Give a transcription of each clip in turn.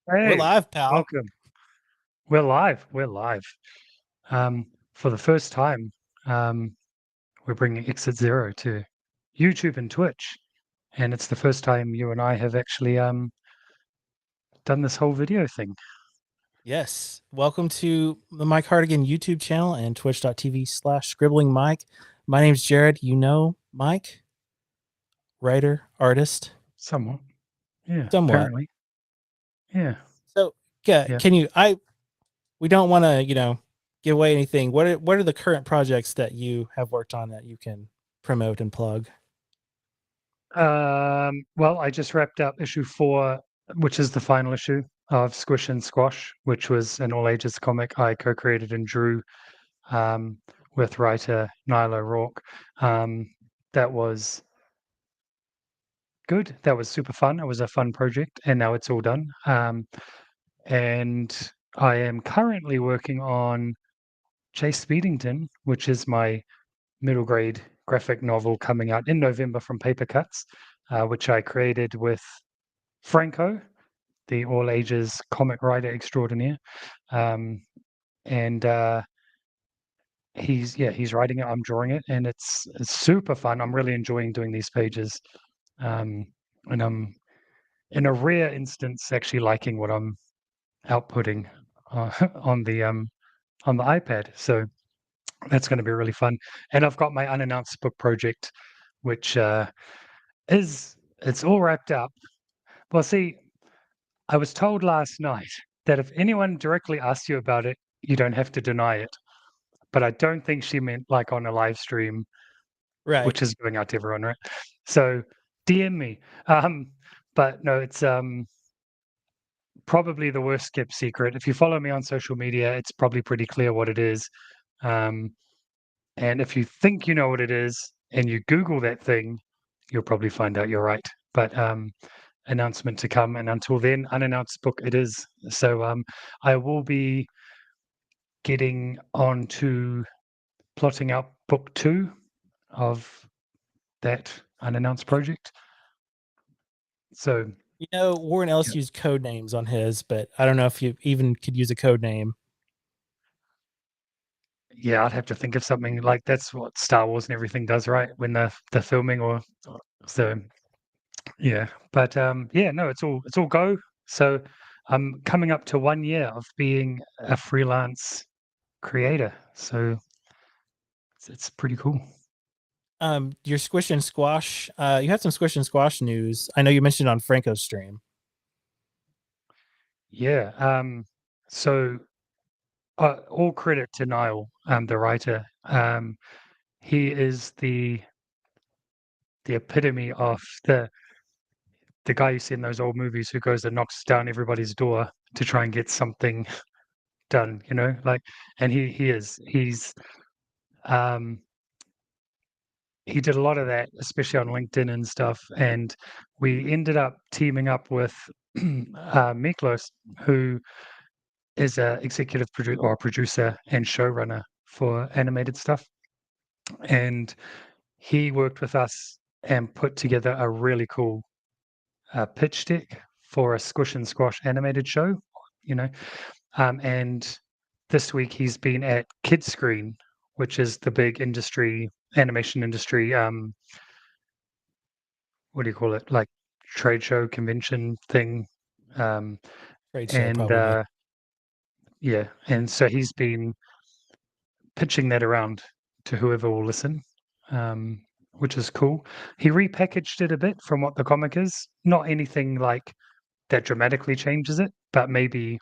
We're Hey, live, pal. welcome. We're live. We're live. For the first time, um, we're bringing Exit Zero to YouTube and Twitch, and it's the first time you and I have actually done this whole video thing. Yes. Welcome to the Mike Hardigan YouTube channel and twitch.tv/scribbling Mike. My name's Jarrod. You know Mike, writer, artist, Somewhat, yeah. somewhat. Apparently, yeah, So, yeah, yeah. we don't want to, give away anything. What are the current projects that you have worked on that you can promote and plug? Well, I just wrapped up issue 4, which is the final issue of Squish and Squash, which was an all-ages comic I co-created and drew um, with writer Niall O'Rourke. That was good. That was super fun. It was a fun project, and now it's all done. And I am currently working on Chase Speedington, which is my middle grade graphic novel coming out in November from Paper Cuts, which I created with Franco, the all ages comic writer extraordinaire. Um, and he's writing it. I'm drawing it, and it's super fun. I'm really enjoying doing these pages, and I'm in a rare instance actually liking what I'm outputting uh, on the um on the iPad. So that's going to be really fun. And I've got my unannounced book project, which it's all wrapped up. Well, see, I was told last night that if anyone directly asks you about it, you don't have to deny it. But I don't think she meant like on a live stream, Right. which is going out to everyone, right? So DM me. Um, but no, it's probably the worst kept secret. If you follow me on social media, it's probably pretty clear what it is. Um, and if you think you know what it is and you Google that thing, you'll probably find out you're right. But announcement to come. And until then, unannounced book it is. So I will be getting on to plotting out book 2 of that unannounced project. So Warren yeah, Ellis used code names on his, but I don't know if you even could use a code name. yeah, I'd have to think of something like that's what Star Wars and everything does, right? When they're filming or so yeah. But yeah, no, it's all go. So I'm coming up to 1 year of being a freelance creator. So it's pretty cool. Your Squish and Squash. You had some Squish and Squash news. I know you mentioned on Franco's stream. Yeah. So all credit to Niall, the writer. He is the epitome of the guy you see in those old movies who goes and knocks down everybody's door to try and get something done, like, and um he did a lot of that, especially on LinkedIn and stuff. And we ended up teaming up with Miklos, who is a executive producer or producer and showrunner for animated stuff. And he worked with us and put together a really cool pitch deck for a Squish and Squash animated show, you know. And this week he's been at Kidscreen, which is the big animation industry. What do you call it? Like trade show convention thing. Um, Trade show, and probably. yeah, and so he's been pitching that around to whoever will listen, which is cool. He repackaged it a bit from what the comic is. Not anything like that dramatically changes it, but maybe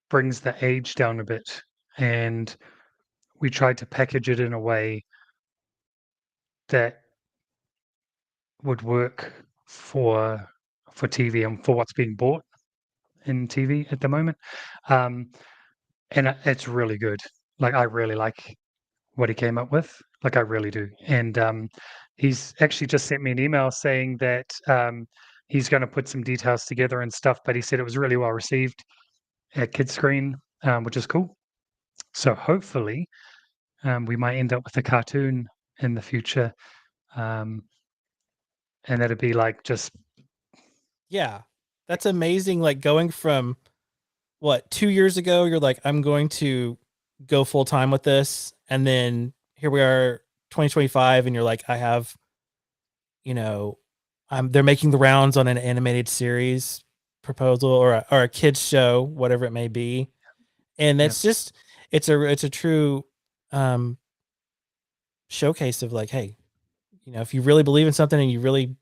brings the age down a bit. And we tried to package it in a way that would work for TV and for what's being bought in TV at the moment. Um, and it's really good. Like I really like what he came up with. Like I really do. And he's actually just sent me an email saying that he's going to put some details together and stuff. But he said it was really well received at Kidscreen, which is cool. So hopefully we might end up with a cartoon in the future, um, and that'd be like just Yeah. that's amazing. Like going from what 2 years ago, you're like, I'm going to go full time with this, and then here we are, 2025, and you're like, I have, you know, they're making the rounds on an animated series proposal or a kids show, whatever it may be, and Yeah. it's just it's a true um, showcase of like, hey, if you really believe in something and you really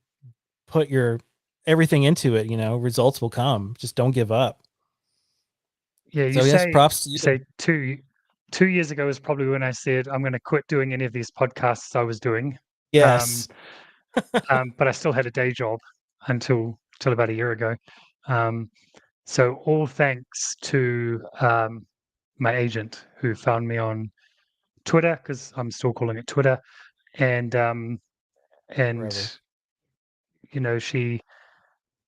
put your everything into it, results will come. Just don't give up. Yeah, you So yes, say props to you. say 2 years ago is probably when I said I'm gonna quit doing any of these podcasts I was doing. Um, Yes. but I still had a day job until about a year ago. Um, so all thanks to my agent who found me on Twitter, because I'm still calling it Twitter, and and Forever. she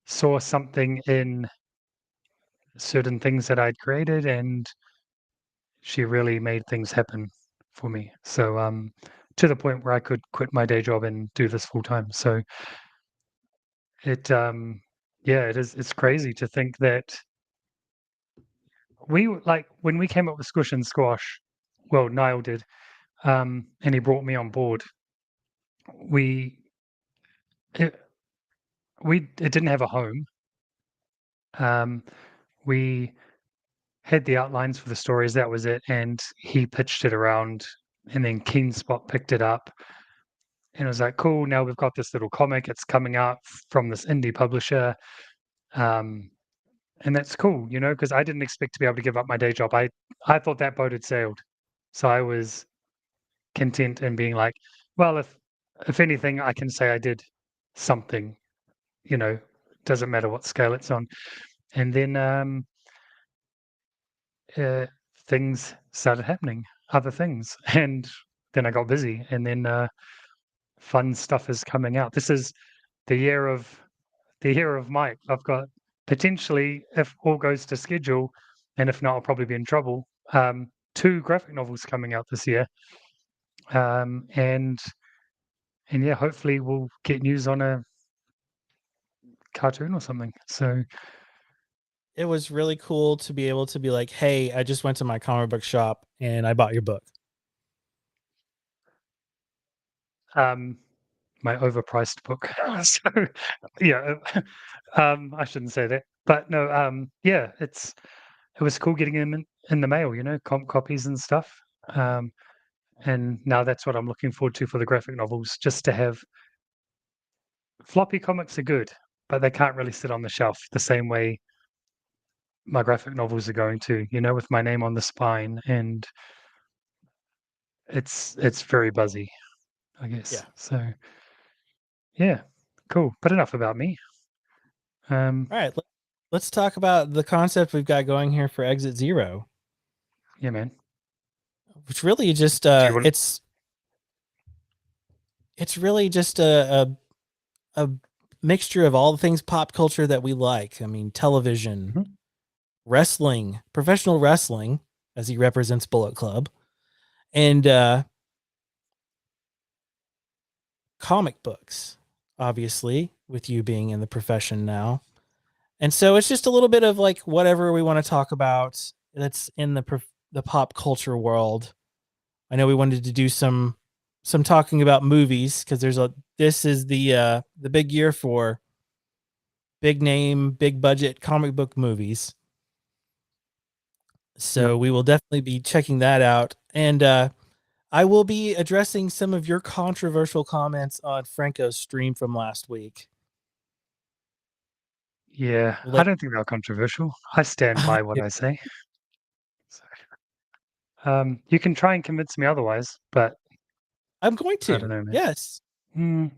saw something in certain things that I'd created, and she really made things happen for me. So to the point where I could quit my day job and do this full time. So it yeah, it's crazy to think that like when we came up with Squish and Squash, well, Niall did, and he brought me on board. We it, it didn't have a home. Um, we had the outlines for the stories, that was it, and he pitched it around, and then Keenspot picked it up, and it was like, cool. Now we've got this little comic. It's coming out from this indie publisher, um, and that's cool, because I didn't expect to be able to give up my day job. I thought that boat had sailed, so I was content in being like, well, if anything, I can say I did something. Doesn't matter what scale it's on. And then uh, things started happening, other things, and then I got busy, and then fun stuff is coming out. This is the year of Mike. I've got potentially, if all goes to schedule, and if not, I'll probably be in trouble. 2 graphic novels coming out this year, and yeah, hopefully we'll get news on a cartoon or something. So It was really cool to be able to be like, hey, I just went to my comic book shop and I bought your book. um, my overpriced book. So yeah, I shouldn't say that, but no, yeah, it was cool getting them in the mail, comp copies and stuff. Um, and now that's what I'm looking forward to for the graphic novels, just to have floppy comics are good, but they can't really sit on the shelf the same way my graphic novels are going to, with my name on the spine, and it's very buzzy, I Yeah. guess. So yeah, cool. But enough about me. Um, All right. Let's talk about the concept we've got going here for Exit Zero, yeah, man. which really just Do you want? it's really just a mixture of all the things pop culture that we like. I mean, television, Mhm. wrestling, professional wrestling, as he represents Bullet Club, and comic books, obviously, with you being in the profession now. And so it's just a little bit of like whatever we want to talk about that's in the pop culture world. I know we wanted to do some talking about movies because this is the big year for big name, big budget comic book movies. Yep. So we will definitely be checking that out. And I will be addressing some of your controversial comments on Franco's stream from last week. Yeah, We'll I let don't think they're controversial. I stand by what I say. So, you can try and convince me otherwise, but I'm going I don't to. know, man. Yes. Mm,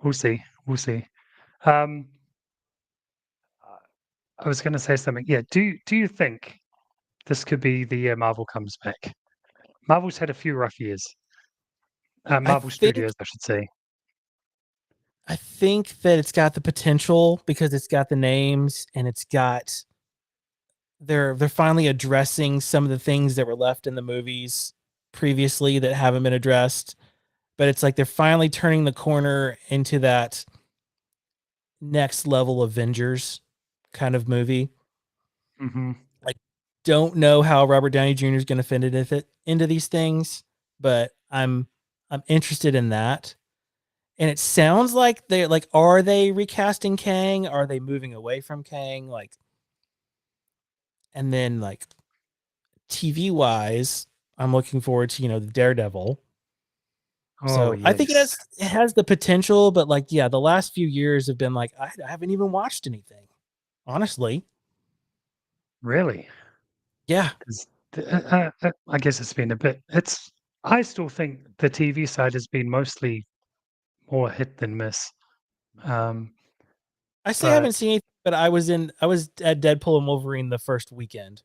we'll see. We'll see. Um, I was going to say something. Yeah. Do you think this could be the year Marvel comes back? Marvel's had a few rough years. I Marvel think Studios, I should say. I think that it's got the potential because it's got the names and it's got they're finally addressing some of the things that were left in the movies previously that haven't been addressed. But it's like they're finally turning the corner into that next level Avengers kind of movie. Hmm. I don't know how Robert Downey Jr. is going to fit into these things, but I'm interested in that. And it sounds like they're like, are they recasting Kang? Are they moving away from Kang? Like, and then like TV wise, I'm looking forward to the Daredevil. Oh So I think yes, it has the potential, but like yeah, the last few years have been like I haven't even watched anything, honestly. really. Yeah, 'Cause I guess it's been a bit. It's. I still think the TV side has been mostly more hit than miss. Um, I say I but haven't seen anything, but I was at Deadpool and Wolverine the first weekend.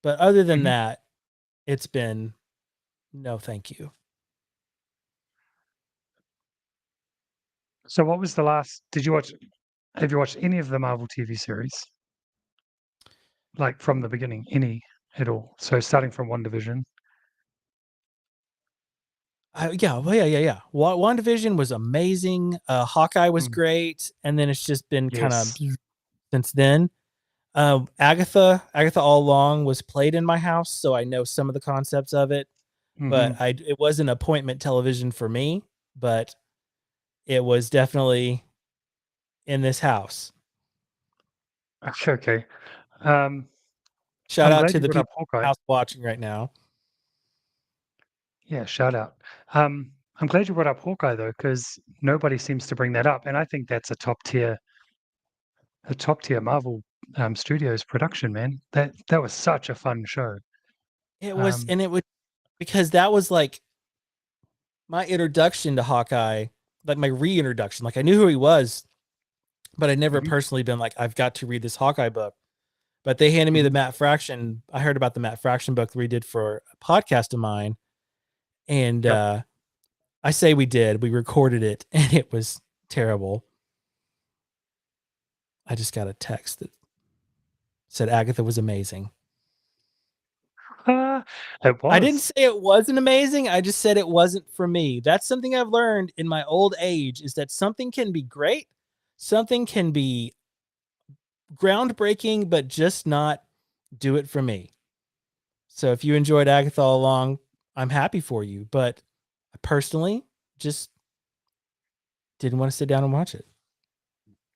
But other than Mhm. that, it's been no thank you. So, what was the last? Did you watch? Have you watched any of the Marvel TV series, like from the beginning, any at all? So, starting from One Division. Yeah, well, yeah. WandaVision was amazing. Hawkeye was Mm, great, and then it's just been kind of yes. since then. Agatha all along was played in my house, so I know some of the concepts of it. Hmm. But it wasn't appointment television for me, but it was definitely in this house. Okay. Um, Shout I'm out glad to you the brought up people in the Hawkeye. house watching right now. Yeah, shout out. I'm glad you brought up Hawkeye though, because nobody seems to bring that up, and I think that's a top tier Marvel Studios production, man. That was such a fun show. It was, Um, and it would because that was like my introduction to Hawkeye, like my reintroduction. Like I knew who he was, but I'd never mhm, personally been like, I've got to read this Hawkeye book. But they handed me the mhm. Matt Fraction. I heard about the Matt Fraction book that we did for a podcast of mine, and Yep. I say we did. We recorded it, and it was terrible. I just got a text that said Agatha was amazing. Uh, it I didn't was. say it wasn't amazing. I just said it wasn't for me. That's something I've learned in my old age is that something can be great, something can be groundbreaking, but just not do it for me. So if you enjoyed Agatha all along, I'm happy for you. But I personally just didn't want to sit down and watch it.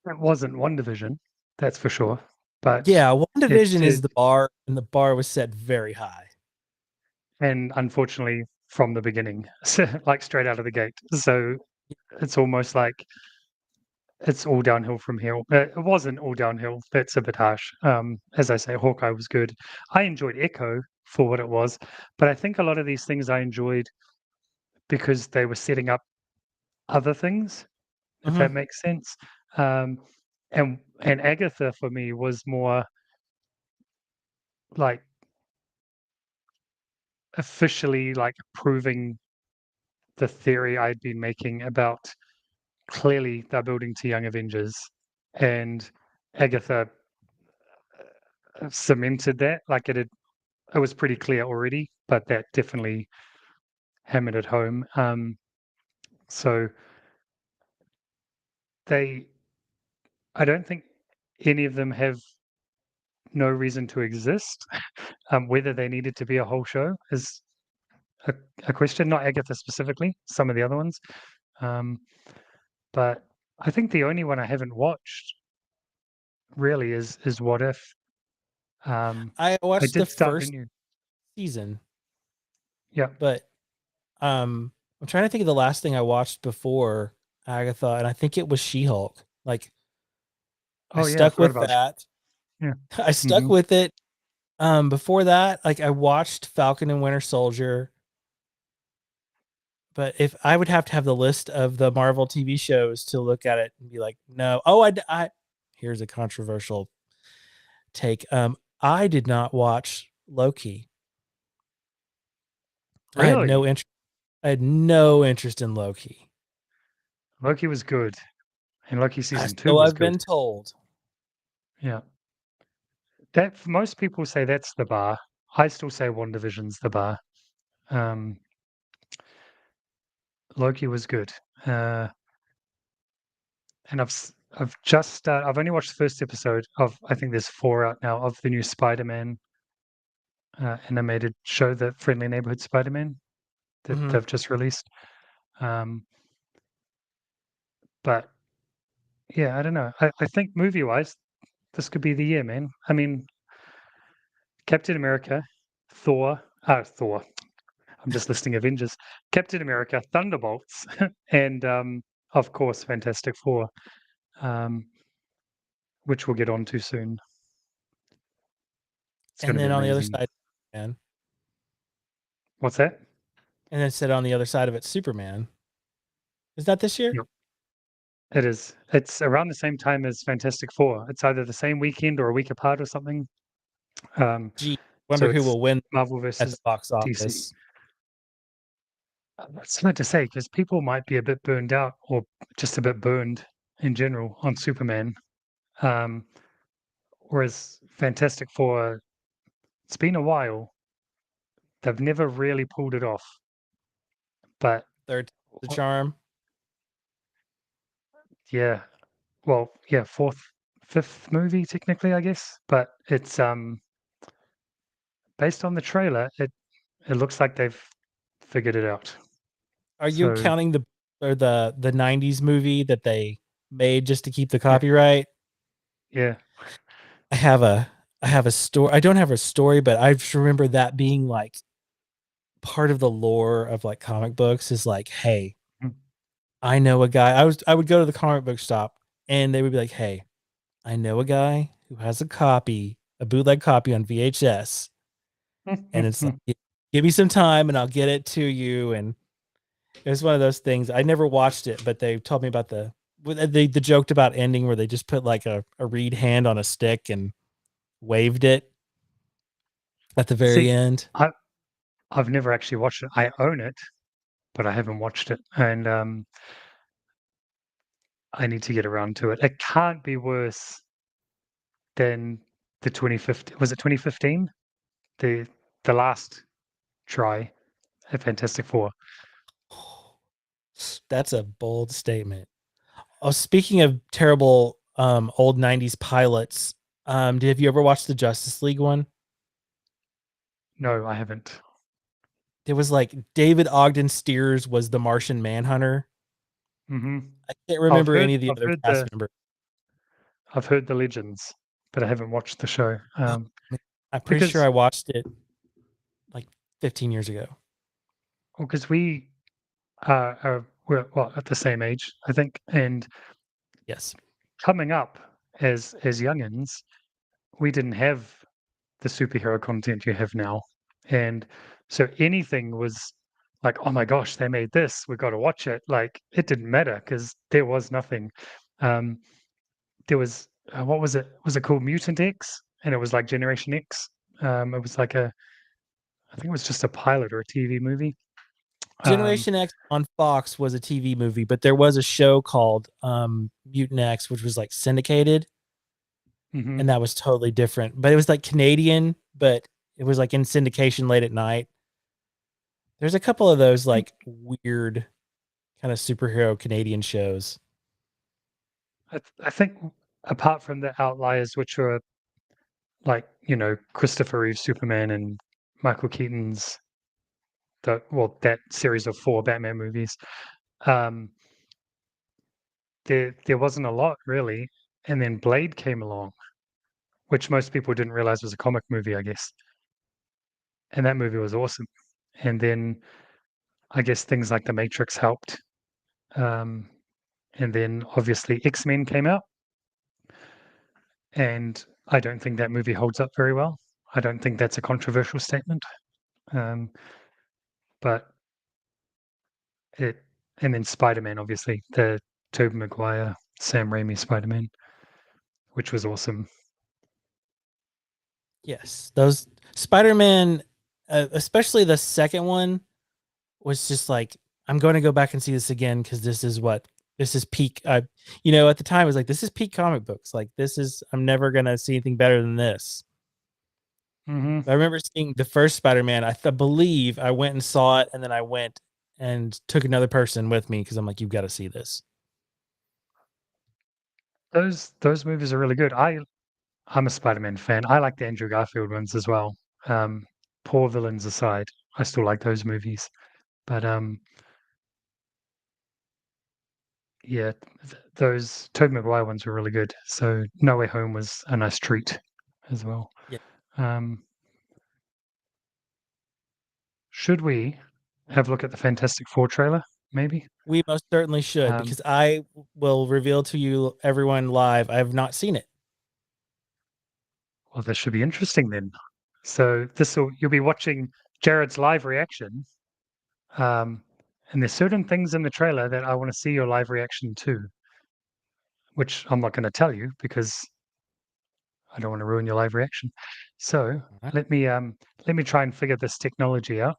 It wasn't One Division, that's for sure. But Yeah, it WandaVision is did, the bar, and the bar was set very high. and unfortunately, from the beginning, so, like straight out of the gate. So it's almost like it's all downhill from here. It wasn't all downhill. That's a bit harsh. As I say, Hawkeye was good. I enjoyed Echo for what it was, but I think a lot of these things I enjoyed because they were setting up other things, if Hmm. that makes sense. Um, and Agatha for me was more like officially like proving the theory I'd been making about clearly they're building to Young Avengers, and Agatha cemented that. Like it was pretty clear already, but that definitely hammered it home. So they, I don't think any of them have no reason to exist. Whether they needed to be a whole show is a, a question. Not Agatha specifically, some of the other ones. Um, but I think the only one I haven't watched really is What If. Um, I I watched the did start the first new. season, Yeah. but I'm trying to think of the last thing I watched before Agatha, and I think it was She-Hulk. Like I Oh yeah, I stuck forgot with about. that. Yeah. I stuck Hmm. with it. Before that, like I watched Falcon and Winter Soldier, but if I would have to have the list of the Marvel TV shows to look at it and be like, no. Oh, here's a controversial take. I did not watch Loki. I had no Really, interest. I had no interest in Loki. Loki was good, and Loki season two So was I've good. been told. Yeah. That most people say that's the bar. I still say One Division's the bar. Um, Loki was good, and I've only watched the first episode of, I think there's 4 out now, of the new Spider-Man animated show, the Friendly Neighborhood Spider-Man that Mhm. they've just released. Um, but yeah, I don't know. I think movie-wise, this could be the year, man. I mean, Captain America, Thor. I'm just listing Avengers. Captain America, Thunderbolts, and of course, Fantastic Four, um, which we'll get on to soon. It's going And to be then on the other amazing. side, man. What's that? And then said on the other side of it, Superman. Is that this year? Yep, it is. It's around the same time as Fantastic Four. It's either the same weekend or a week apart or something. Um, Gee, so wonder who it's will win Marvel at the versus box DC. office. It's hard to say because people might be a bit burned out or just a bit burned in general on Superman. Um, whereas Fantastic Four, it's been a while. They've never really pulled it off, but Third, the charm. yeah, well, yeah, fifth movie technically, I guess. But it's based on the trailer. It looks like they've figured it out. Are you So counting the '90s movie that they made just to keep the yeah, copyright? yeah. I have a I have a story. I don't have a story, but I just remember that being like part of the lore of like comic books is like, hey, Mm. I know a guy. I would go to the comic book shop and they would be like, hey, I know a guy who has a bootleg copy on VHS, and it's like, give me some time and I'll get it to you. And it was one of those things. I never watched it, but they told me about the joked about ending where they just put like a reed hand on a stick and waved it at the very See, end. I I've never actually watched it. I own it, but I haven't watched it, and I need to get around to it. It can't be worse than the 2015. Was it 2015? The the last try at Fantastic Four. That's a bold statement. Oh, speaking of terrible old '90s pilots, have you ever watched the Justice League one? No, I haven't. It was like David Ogden Stiers was the Martian Manhunter. Hmm. I can't remember any of the I've other heard cast members. I've heard the legends, but I haven't watched the show. Oh, man, I'm pretty sure Because I watched it like 15 years ago. because we we're well at the same age, I think, and Yes. coming up as youngins, we didn't have the superhero content you have now. And so anything was like, oh my gosh, they made this, we got to watch it. Like it didn't matter because there was nothing. Um, there was, what was it? Was it called Mutant X? And it was like Generation X. It was like I think it was just a pilot or a TV movie. Um, Generation X on Fox was a TV movie, but there was a show called Mutant X, which was like syndicated, mhm. and that was totally different. But it was like Canadian, but it was like in syndication late at night. There's a couple of those like weird kind of superhero Canadian shows. I think apart from the outliers, which were like, Christopher Reeve Superman and Michael Keaton's that series of 4 Batman movies. Um, there wasn't a lot really, and then Blade came along, which most people didn't realize was a comic movie, I guess, and that movie was awesome. And then I guess things like The Matrix helped, um, and then obviously X-Men came out, and I don't think that movie holds up very well. I don't think that's a controversial statement, um, but it and then Spider-Man, obviously, the Tobey Maguire, Sam Raimi Spider-Man, which was awesome. Yes, those Spider-Man, especially the second one, was just like I'm going to go back and see this again because this is peak. At the time, it was like this is peak comic books. Like this is I'm never gonna see anything better than this. Mhm. I remember seeing the first Spider-Man. Believe I went and saw it, and then I went and took another person with me because I'm like, you've got to see this. those movies are really good. I'm a Spider-Man fan. I like the Andrew Garfield ones as well. Poor villains aside, I still like those movies. But yeah, those Tobey Maguire ones were really good. So No Way Home was a nice treat as well. Yeah. Um, should we have a look at the Fantastic Four trailer? Maybe. We most certainly should, because I will reveal to you, everyone live, I have not seen it. Well, this should be interesting then. So you'll be watching Jarrod's live reaction. And there's certain things in the trailer that I want to see your live reaction to, which I'm not going to tell you because I don't want to ruin your live reaction. So Right. let me try and figure this technology out.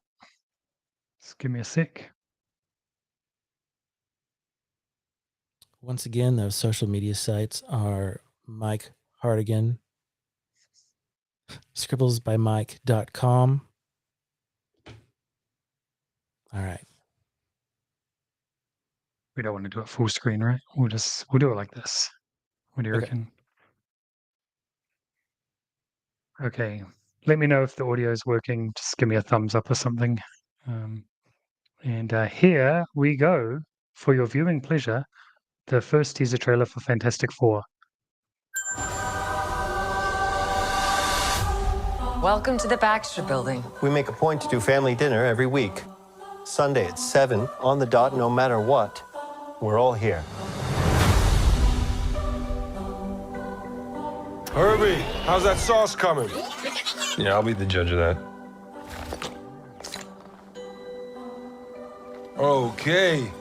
Just give me a sec. Once again, those social media sites are Mike Hardigan, scribblesbymike.com. All right. We don't want to do it full screen, right? We'll do it like this. What do you Okay. reckon? Okay. Let me know if the audio is working. Just give me a thumbs up or something. And here we go for your viewing pleasure. The first teaser trailer for Fantastic Four. Welcome to the Baxter Building. We make a point to do family dinner every week. Sunday at 7, on the dot, no matter what. We're all here. Herbie, how's that sauce coming? Yeah, I'll be the judge of that. Okay.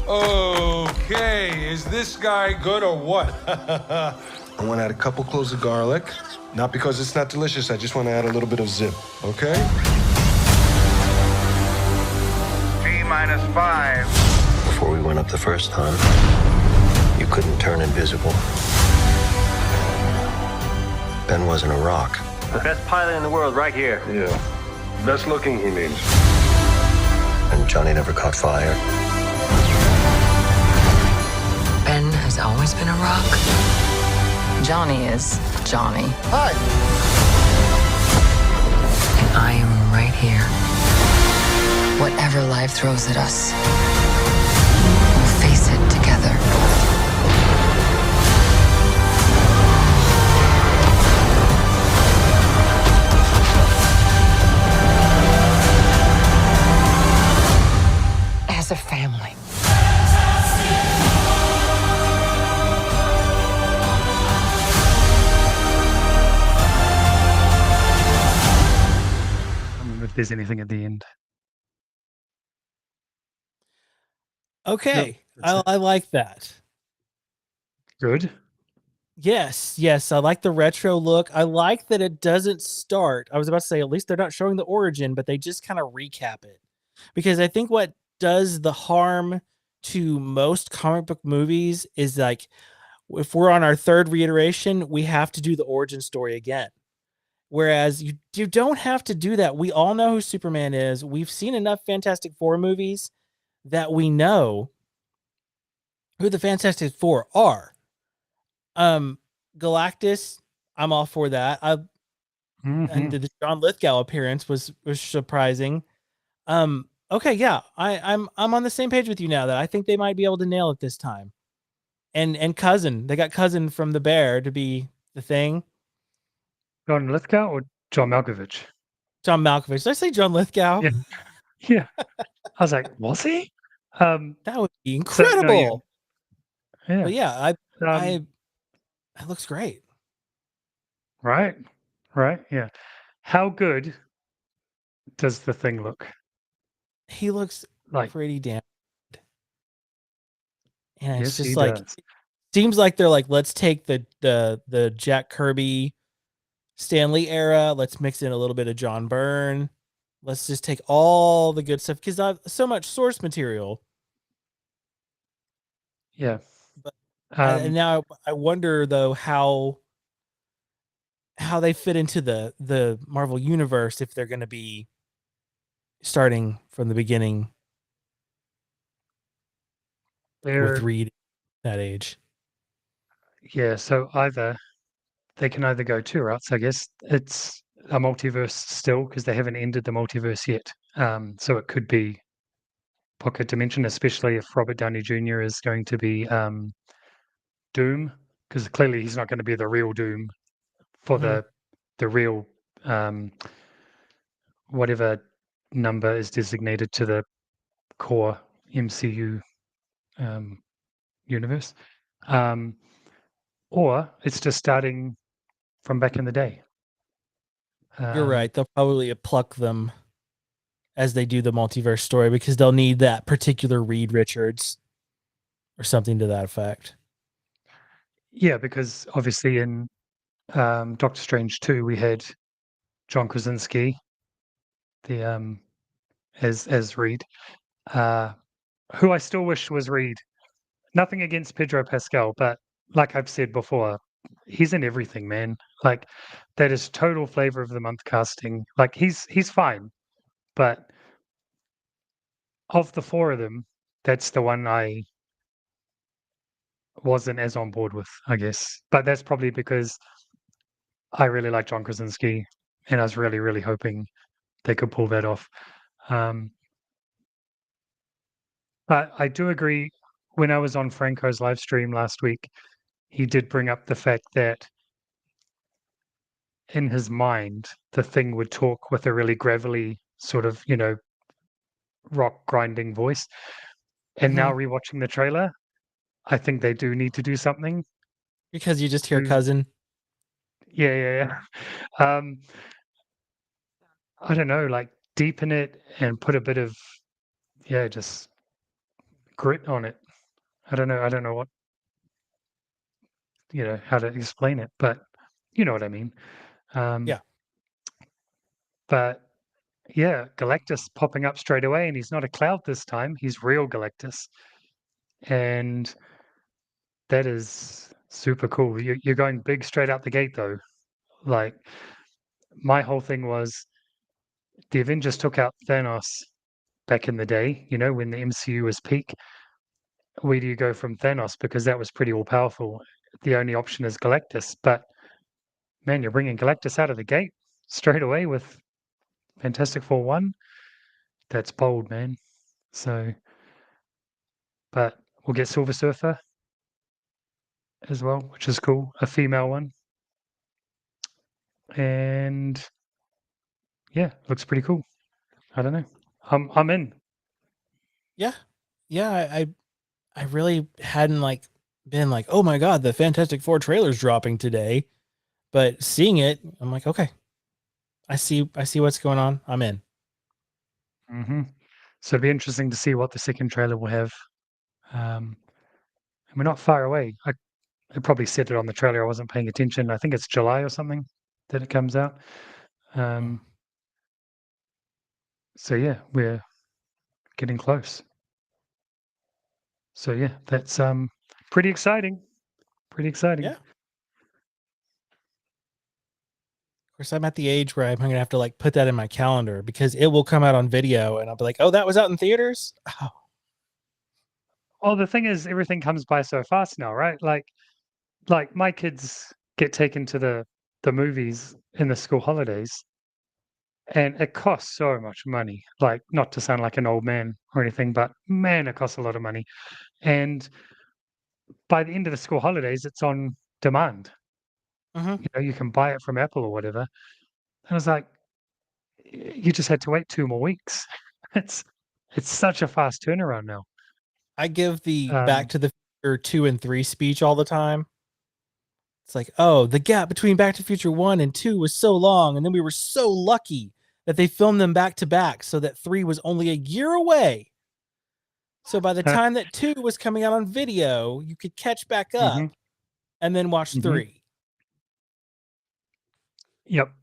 Okay, is this guy good or what? I want to add a couple cloves of garlic. Not because it's not delicious, I just want to add a little bit of zip, okay? T-5. Before we went up the first time, you couldn't turn invisible. Ben wasn't a rock. The best pilot in the world right here. Yeah. Best looking, he means. And Johnny never caught fire. Ben has always been a rock. Johnny is Johnny. Hi! And I am right here. Whatever life throws at us, we'll face it together. As a family. I don't know if there's anything at the end. Okay. Nope, I like that. Good. Yes, I like the retro look. I like that it doesn't start. I was about to say, at least they're not showing the origin, but they just kind of recap it. Because I think what does the harm to most comic book movies is like, if we're on our third reiteration, we have to do the origin story again. Whereas you don't have to do that. We all know who Superman is. We've seen enough Fantastic Four movies that we know who the Fantastic Four are. Galactus, I'm all for that. And the John Lithgow appearance was surprising. Okay, yeah, I'm on the same page with you now that I think they might be able to nail it this time. And Cousin, they got Cousin from The Bear to be the Thing. John Lithgow or John Malkovich? John Malkovich. Did I say John Lithgow? Yeah. Yeah. I was like, was he? That would be incredible. So, no, yeah. But yeah, Um, it looks great. Right. Yeah. How good does the Thing look? He looks Like, pretty damn good. And yes, it's just he like, does. seems like they're like, let's take the Jack Kirby Stanley era, let's mix in a little bit of John Byrne. Let's just take all the good stuff because I've so much source material. Yeah. But and now I wonder though how they fit into the Marvel universe if they're going to be starting from the beginning with Reed that age. Yeah, so they can either go two routes, I guess. It's a multiverse still because they haven't ended the multiverse yet. So it could be pocket dimension, especially if Robert Downey Jr. is going to be Doom, because clearly he's not going to be the real Doom for Mhm. the real whatever number is designated to the core MCU universe. Or it's just starting from back in the day. You're right. They'll probably pluck them as they do the multiverse story because they'll need that particular Reed Richards or something to that effect. Yeah, because obviously in Doctor Strange 2 we had John Krasinski, the as Reed, who I still wish was Reed. Nothing against Pedro Pascal, but like I've said before, he's in everything, man. Like that is total flavor of the month casting. Like he's fine, but of the four of them, that's the one I wasn't as on board with, I guess. But that's probably because I really like John Krasinski, and I was really, really hoping they could pull that off. But I do agree. When I was on Franco's live stream last week, he did bring up the fact that in his mind, the Thing would talk with a really gravelly sort of, rock grinding voice. And now Mhm. rewatching the trailer, I think they do need to do something Because you just hear to, cousin. yeah. I don't know, like deepen it and put a bit of, just grit on it. I don't know what, how to explain it, but you know what I mean. Yeah. But yeah, Galactus popping up straight away, and he's not a cloud this time. He's real Galactus, and that is super cool. You're going big straight out the gate, though. Like my whole thing was the Avengers took out Thanos back in the day. When the MCU was peak. Where do you go from Thanos? Because that was pretty all powerful. The only option is Galactus, but man, you're bringing Galactus out of the gate straight away with Fantastic Four 1. That's bold, man. So, but we'll get Silver Surfer as well, which is cool, a female one. And yeah, looks pretty cool. I don't know. I'm in. Yeah. Yeah. I really hadn't been like, oh my God, the Fantastic Four trailer's dropping today. But seeing it, I'm like, okay, I see what's going on. I'm in. So it'll be interesting to see what the second trailer will have. And we're not far away. I probably said it on the trailer. I wasn't paying attention. I think it's July or something that it comes out. So yeah, we're getting close. So yeah, that's pretty exciting. Pretty exciting. Yeah. Of course, I'm at the age where I'm gonna have to put that in my calendar because it will come out on video, and I'll be like, "Oh, that was out in theaters." Oh. Well, the thing is, everything comes by so fast now, right? Like my kids get taken to the movies in the school holidays, and it costs so much money. Like, not to sound like an old man or anything, but man, it costs a lot of money. And by the end of the school holidays, it's on demand. Mhm. You can buy it from Apple or whatever. And I was like, you just had to wait 2 more weeks. It's such a fast turnaround now. I give the Back Um, to the Future 2 and 3 speech all the time. It's like, oh, the gap between Back to the Future 1 and 2 was so long, and then we were so lucky that they filmed them back to back so that 3 was only a year away. So by the time that 2 was coming out on video, you could catch back up and then watch 3. Yep.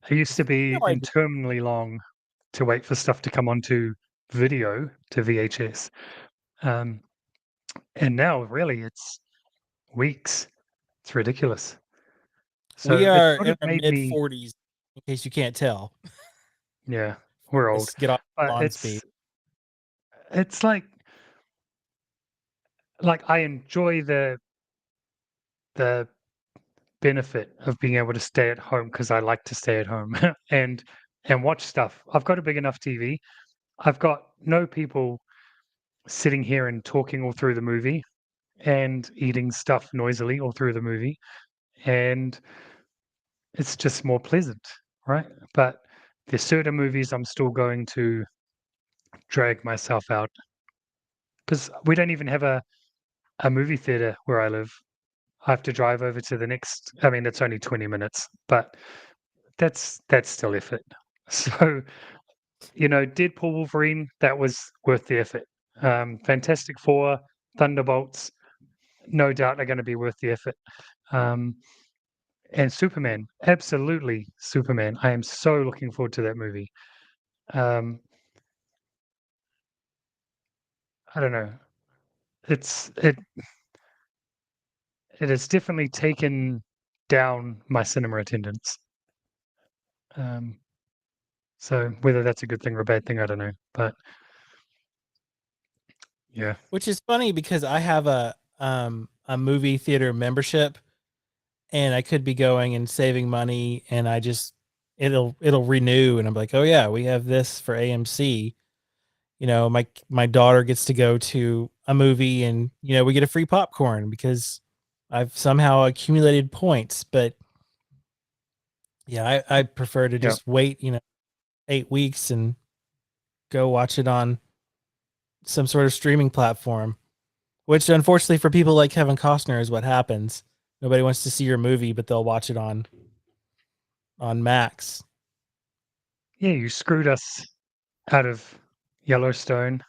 It used to be No idea. interminably long to wait for stuff to come onto video to VHS. And now, really, it's weeks. It's ridiculous. So We it are sort in of our made mid me, 40s, in case you can't tell. yeah, we're old. Let's get off But lawn speed. it's like I enjoy the the benefit of being able to stay at home, because I like to stay at home and watch stuff. I've got a big enough TV. I've got no people sitting here and talking all through the movie and eating stuff noisily all through the movie, and it's just more pleasant, right? But there's certain movies I'm still going to drag myself out, because we don't even have a movie theater where I live. I have to drive over to the next. I mean, it's only 20 minutes, but that's still effort. So, Deadpool, Wolverine, that was worth the effort. Fantastic Four, Thunderbolts, no doubt are going to be worth the effort. And Superman, absolutely Superman. I am so looking forward to that movie. I don't know. It has definitely taken down my cinema attendance. So whether that's a good thing or a bad thing, I don't know. But yeah, Which is funny because I have a movie theater membership, and I could be going and saving money, and I just it'll renew, and I'm like, oh yeah, we have this for AMC. My daughter gets to go to a movie, and we get a free popcorn because I've somehow accumulated points. But yeah, I prefer to just wait 8 weeks and go watch it on some sort of streaming platform, which unfortunately for people like Kevin Costner is what happens. Nobody wants to see your movie, but they'll watch it on Max. Yeah, you screwed us out of Yellowstone,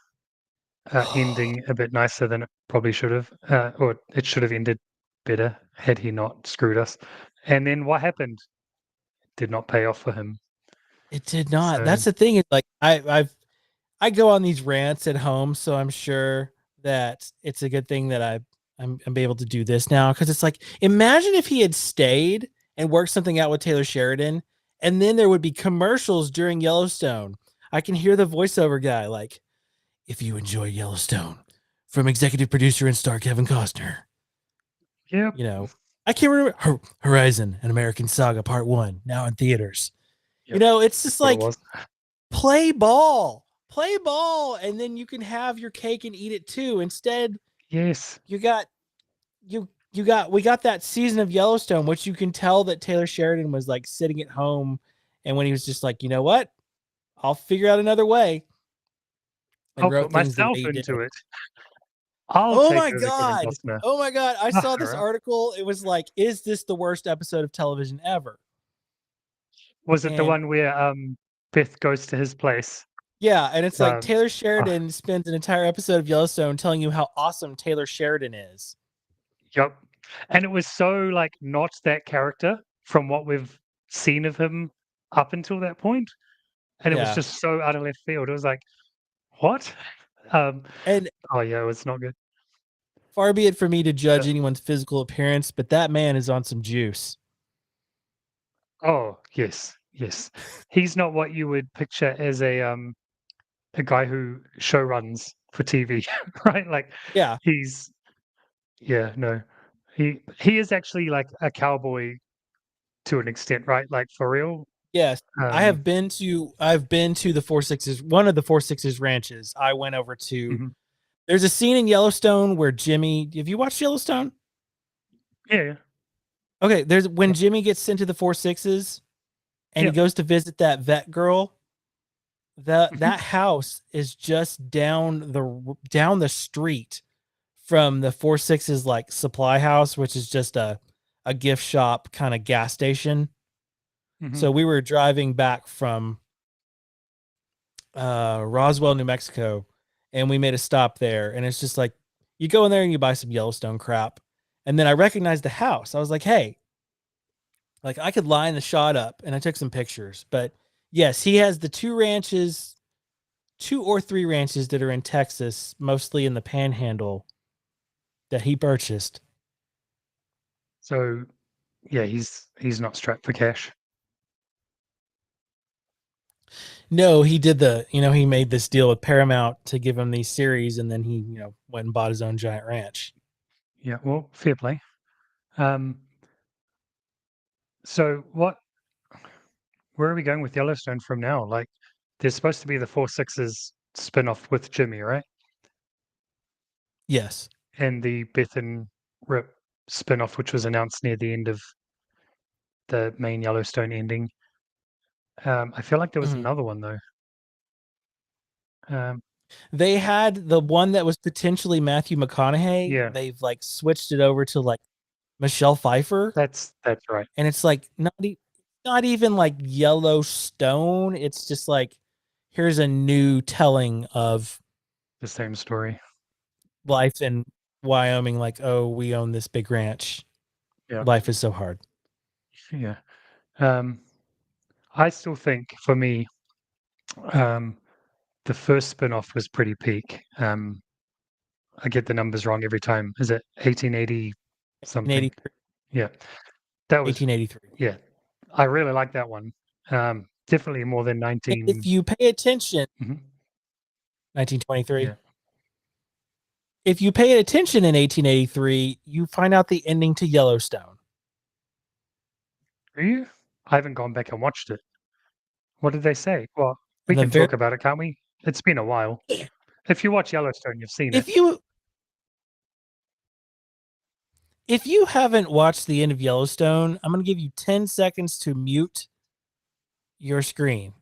ending a bit nicer than it probably should have, or it should have ended better had he not screwed us. And then what happened? Did not pay off for him. It did not. So, That's the thing. Is like I go on these rants at home, so I'm sure that it's a good thing that I'm able to do this now, because it's like, imagine if he had stayed and worked something out with Taylor Sheridan, and then there would be commercials during Yellowstone. I can hear the voiceover guy like, if you enjoy Yellowstone, from executive producer and star Kevin Costner. yeah, I can't remember Horizon, an American Saga Part 1, now in theaters. Yep. It's just like, play ball, and then you can have your cake and eat it too. Instead, yes, we got that season of Yellowstone, which you can tell that Taylor Sheridan was like sitting at home, and when he was just like, you know what, I'll figure out another way. And I'll wrote put things the myself way he into did. it. I'll Oh take my over Kevin god! Costner. Oh my god! I saw this Right. article. It was like, is this the worst episode of television ever? Was it the And- one where Beth goes to his place? Yeah, and it's like Taylor Sheridan spends an entire episode of Yellowstone telling you how awesome Taylor Sheridan is. Yep. And it was so like not that character from what we've seen of him up until that point. And it was Yeah. just so out of left field. It was like, what? And oh yeah, it was not good. far be it for me to judge anyone's physical appearance, but that man is on some juice. Oh, yes. Yes. He's not what you would picture as a guy who show runs for TV, right? Like Yeah. no. He is actually like a cowboy to an extent, right? Like for real. Yes. I've been to the 4-6's, one of the 4-6's ranches. I went over to Mhm. There's a scene in Yellowstone where Jimmy, have you watched Yellowstone? Yeah. Okay, there's when Jimmy gets sent to the 4-6's and he goes to visit that vet girl. That house is just down the street from the 4-6's like supply house, which is just a gift shop kind of gas station. So we were driving back from Roswell, New Mexico, and we made a stop there. And it's just like, you go in there and you buy some Yellowstone crap. And then I recognized the house. I was like, hey, like I could line the shot up, and I took some pictures. But yes, he has the 2 or 3 ranches that are in Texas, mostly in the Panhandle, that he purchased. So yeah, he's not strapped for cash. No, he did he made this deal with Paramount to give him these series, and then he, went and bought his own giant ranch. Yeah, well, fair play. So where are we going with Yellowstone from now? Like, there's supposed to be the 4/6s spin-off with Jimmy, right? Yes. And the Beth and Rip spin-off, which was announced near the end of the main Yellowstone ending. I feel like there was Mhm. another one though. They had the one that was potentially Matthew McConaughey. Yeah. They've like switched it over to like Michelle Pfeiffer, That's right. and it's like not even like Yellowstone. It's just like here's a new telling of The same story. life in Wyoming. Like, oh, we own this big ranch. Yeah. Life is so hard. Yeah. I still think for me, the first spin-off was pretty peak. I get the numbers wrong every time. Is it 1880 something? 1883. Yeah. That was 1883. Yeah. I really like that one. Definitely more than And if you pay attention, Mhm. 1923. Yeah. If you pay attention in 1883, you find out the ending to Yellowstone. Are you? I haven't gone back and watched it. What did they say? Well, we And the can very talk about it, can't we? It's been a while. If you watch Yellowstone, you've seen it. If you haven't watched the end of Yellowstone, I'm going to give you 10 seconds to mute your screen.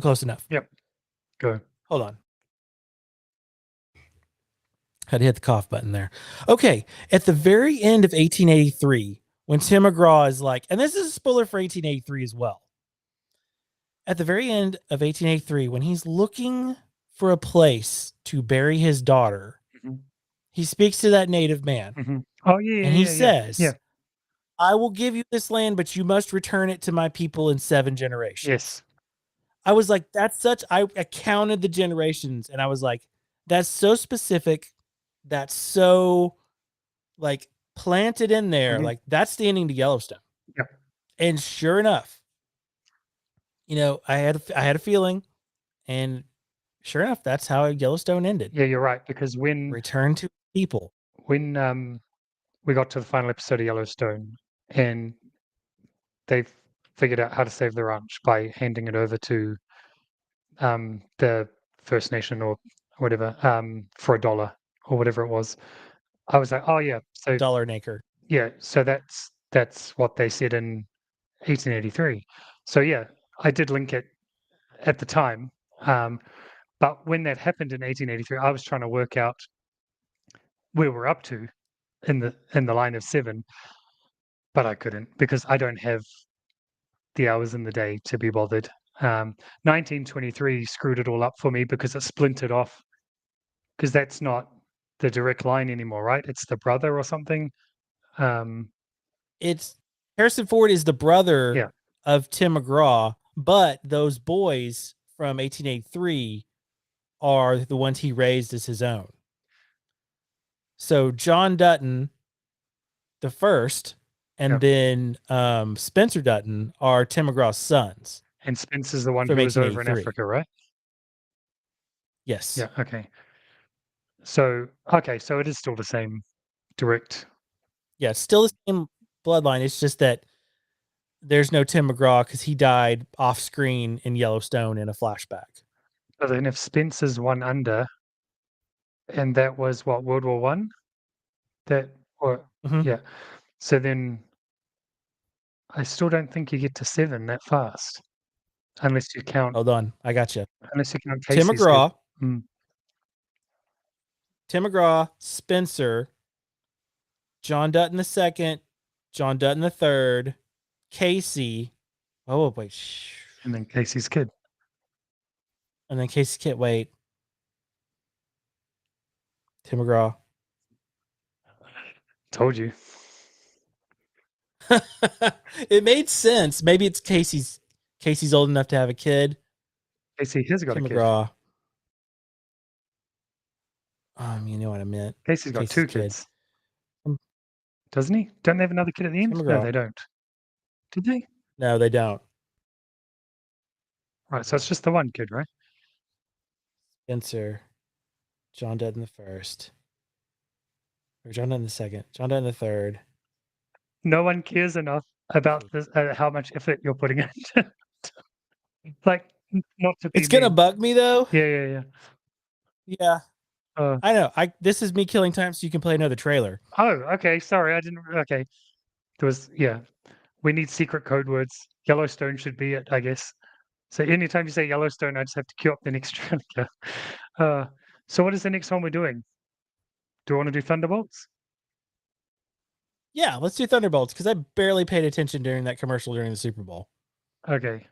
Close enough. Yep. Go. Hold on. Had to hit the cough button there. Okay. At the very end of 1883, when Tim McGraw is like, and this is a spoiler for 1883 as well. At the very end of 1883, when he's looking for a place to bury his daughter, Mhm. he speaks to that native man. Mhm. Oh, yeah. And he yeah, says, Yeah. I will give you this land, but you must return it to my people in 7 generations. Yes. I was like, that's such, I counted the generations and I was like, that's so specific. That's so like planted in there. Mhm. Like that's the ending to Yellowstone. Yeah. And sure enough, you know, I had a feeling, and sure enough, that's how Yellowstone ended. Yeah, you're right. Because Return to people. when we got to the final episode of Yellowstone and they've figured out how to save the ranch by handing it over to the First Nation or whatever for $1 or whatever it was. I was like, oh yeah, so $1 an acre. yeah, so that's what they said in 1883. So yeah, I did link it at the time, but when that happened in 1883, I was trying to work out where we're up to in the line of 7, but I couldn't because I don't have the hours in the day to be bothered. 1923 screwed it all up for me because it splintered off, because that's not the direct line anymore, right? It's the brother or something. It's Harrison Ford is the brother Yeah. of Tim McGraw, but those boys from 1883 are the ones he raised as his own. So John Dutton, the first, and then Spencer Dutton are Tim McGraw's sons. And Spencer's the one From who was over in 1883. Africa, right? Yes. Yeah. Okay. So it is still the same direct. Yeah, it's still the same bloodline. It's just that there's no Tim McGraw because he died off screen in Yellowstone in a flashback. But then if Spencer's one under, and that was what, World War One? Mhm. Yeah. So then I still don't think you get to 7 that fast. Unless you count Hold on, I got you. Casey's Tim kid. McGraw, Mm. Tim McGraw, Spencer, John Dutton II, John Dutton III, Casey. Oh wait, And then Casey's kid. and then Casey's kid. Wait, Tim McGraw. Told you. It made sense. Maybe it's Casey's old enough to have a kid. Casey has got Tim a kid. McGraw. You know what I meant. Casey's got Casey's 2 kid. kids. Doesn't he? Don't they have another kid at the end? Tim No, McGraw. they don't. Did they? No, they don't. Right, so it's just the one kid, right? Spencer. John dead in the first. Or John dead in the second. John dead in the third. No one cares enough about this, how much effort you're putting into. Like, not to be It's gonna mean. bug me though. Yeah. Yeah. I know. This is me killing time so you can play another trailer. Oh, okay. Sorry, I didn't. Okay, there was. Yeah, we need secret code words. Yellowstone should be it, I guess. So anytime you say Yellowstone, I just have to queue up the next trailer. So what is the next one we're doing? Do you want to do Thunderbolts? Yeah, let's do Thunderbolts because I barely paid attention during that commercial during the Super Bowl. Okay.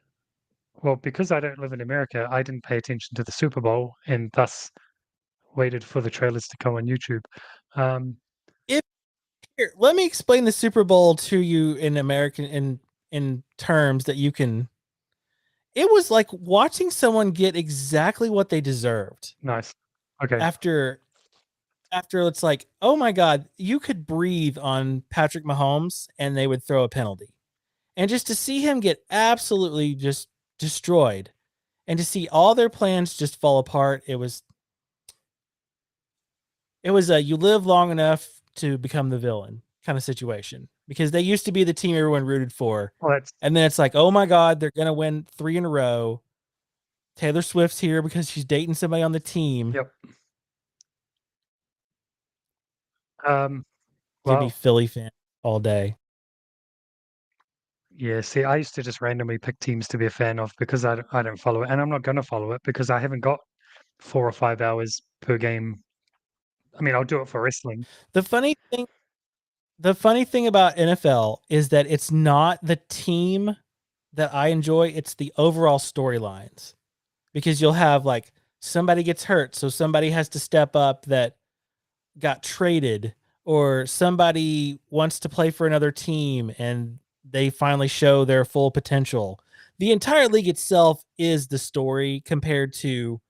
Well, because I don't live in America, I didn't pay attention to the Super Bowl and thus waited for the trailers to come on YouTube. Here, let me explain the Super Bowl to you in American in terms that you can. It was like watching someone get exactly what they deserved. Nice. Okay. After it's like, oh my God, you could breathe on Patrick Mahomes and they would throw a penalty. And just to see him get absolutely just destroyed and to see all their plans just fall apart, it was a you live long enough to become the villain kind of situation because they used to be the team everyone rooted for. Well, And then it's like, oh my God, they're going to win 3 in a row. Taylor Swift's here because she's dating somebody on the team. Yep. Give me Well, Philly fan all day. yeah. See, I used to just randomly pick teams to be a fan of because I don't follow it, and I'm not going to follow it because I haven't got 4 or 5 hours per game. I mean, I'll do it for wrestling. The funny thing about NFL is that it's not the team that I enjoy, it's the overall storylines. Because you'll have like somebody gets hurt, so somebody has to step up that got traded, or somebody wants to play for another team and they finally show their full potential. The entire league itself is the story compared to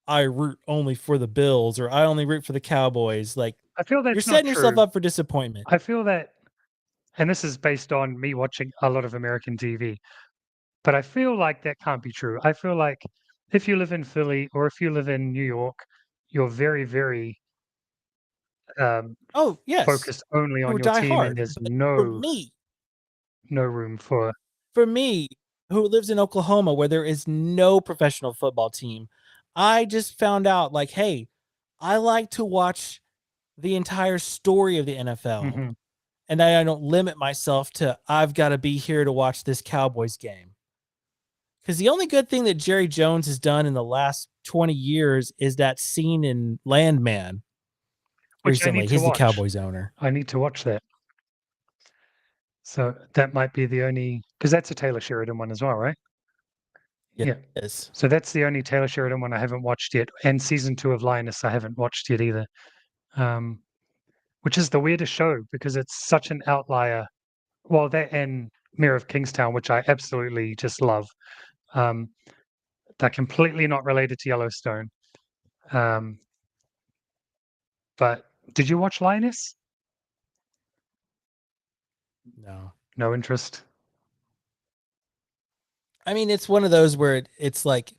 I root only for the Bills or I only root for the Cowboys. Like I feel that's you're not setting yourself true. up for disappointment. I feel that, and this is based on me watching a lot of American TV, but I feel like that can't be true. I feel like if you live in Philly or if you live in New York, you're very, very Oh, yes. focused only on You're your die team, hard. and there's But for me, no room for. who lives in Oklahoma where there is no professional football team, I just found out like, hey, I like to watch the entire story of the NFL. Mhm. And I don't limit myself to I've got to be here to watch this Cowboys game. Because the only good thing that Jerry Jones has done in the last 20 years is that scene in Landman. Which I Recently, need to he's the watch. Cowboys owner. I need to watch that. So that might be the only, because that's a Taylor Sheridan one as well, right? Yeah. Yes. So that's the only Taylor Sheridan one I haven't watched yet, and season 2 of Lioness I haven't watched yet either. Which is the weirdest show because it's such an outlier. Well, that and Mayor of Kingstown, which I absolutely just love. They're completely not related to Yellowstone. But did you watch Lioness? No. No interest. I mean, it's one of those where it's like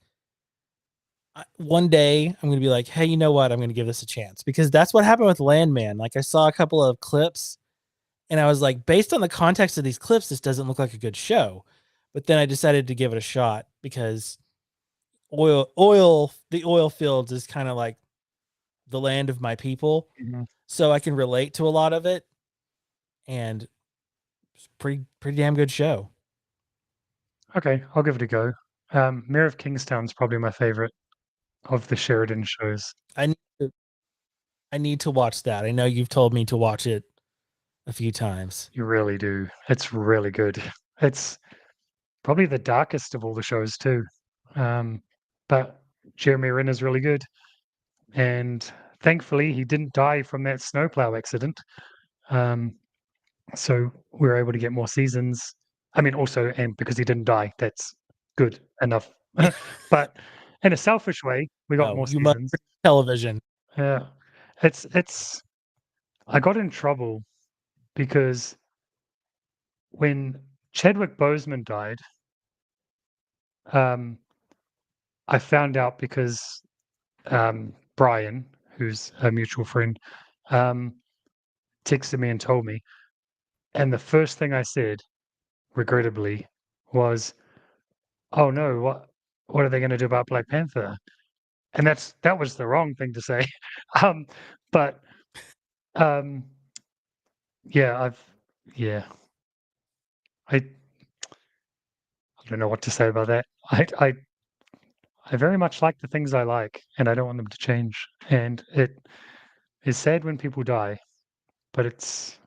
one day I'm going to be like, hey, you know what? I'm going to give this a chance because that's what happened with Landman. Like I saw a couple of clips and I was like, based on the context of these clips, this doesn't look like a good show. But then I decided to give it a shot because the oil fields is kind of like the land of my people. Mhm. So I can relate to a lot of it. And it's pretty damn good show. Okay, I'll give it a go. Mayor of Kingstown's probably my favorite of the Sheridan shows. I need to watch that. I know you've told me to watch it a few times. You really do. It's really good. It's probably the darkest of all the shows too. But Jeremy Renner's really good. And thankfully he didn't die from that snowplow accident. So we were able to get more seasons. I mean, also, and because he didn't die, that's good enough. But in a selfish way, we got more You must seasons. television. Yeah, it's. I got in trouble because when Chadwick Boseman died, I found out because Brian, who's a mutual friend, texted me and told me. And the first thing I said, regrettably, was, "Oh no, what are they going to do about Black Panther?" And that was the wrong thing to say. um, but yeah, yeah, I don't know what to say about that. I very much like the things I like, and I don't want them to change. And it is sad when people die, but it's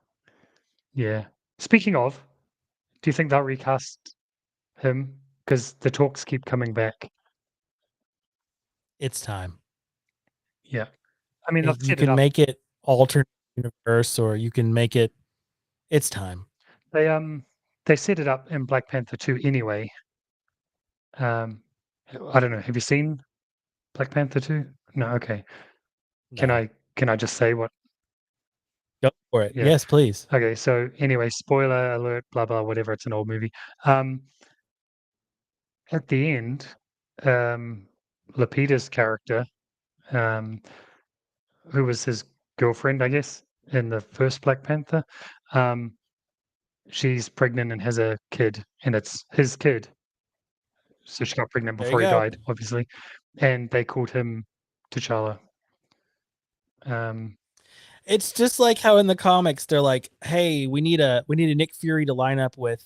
yeah. Speaking of, do you think they'll recast him? Because the talks keep coming back. It's time. Yeah, I mean, they've You set it can up. make it alternate universe, or you can make it. It's time. They set it up in Black Panther 2 anyway. I don't know. Have you seen Black Panther 2? No. Okay. Can No. I just say what? Go for it. Yeah. Yes, please. Okay. So anyway, spoiler alert. Blah blah. Whatever. It's an old movie. At the end, Lapita's character, who was his girlfriend, I guess, in the first Black Panther, she's pregnant and has a kid, and it's his kid. So she got pregnant There you before he go. died, obviously, and they called him T'Challa. It's just like how in the comics they're like, "Hey, we need a Nick Fury to line up with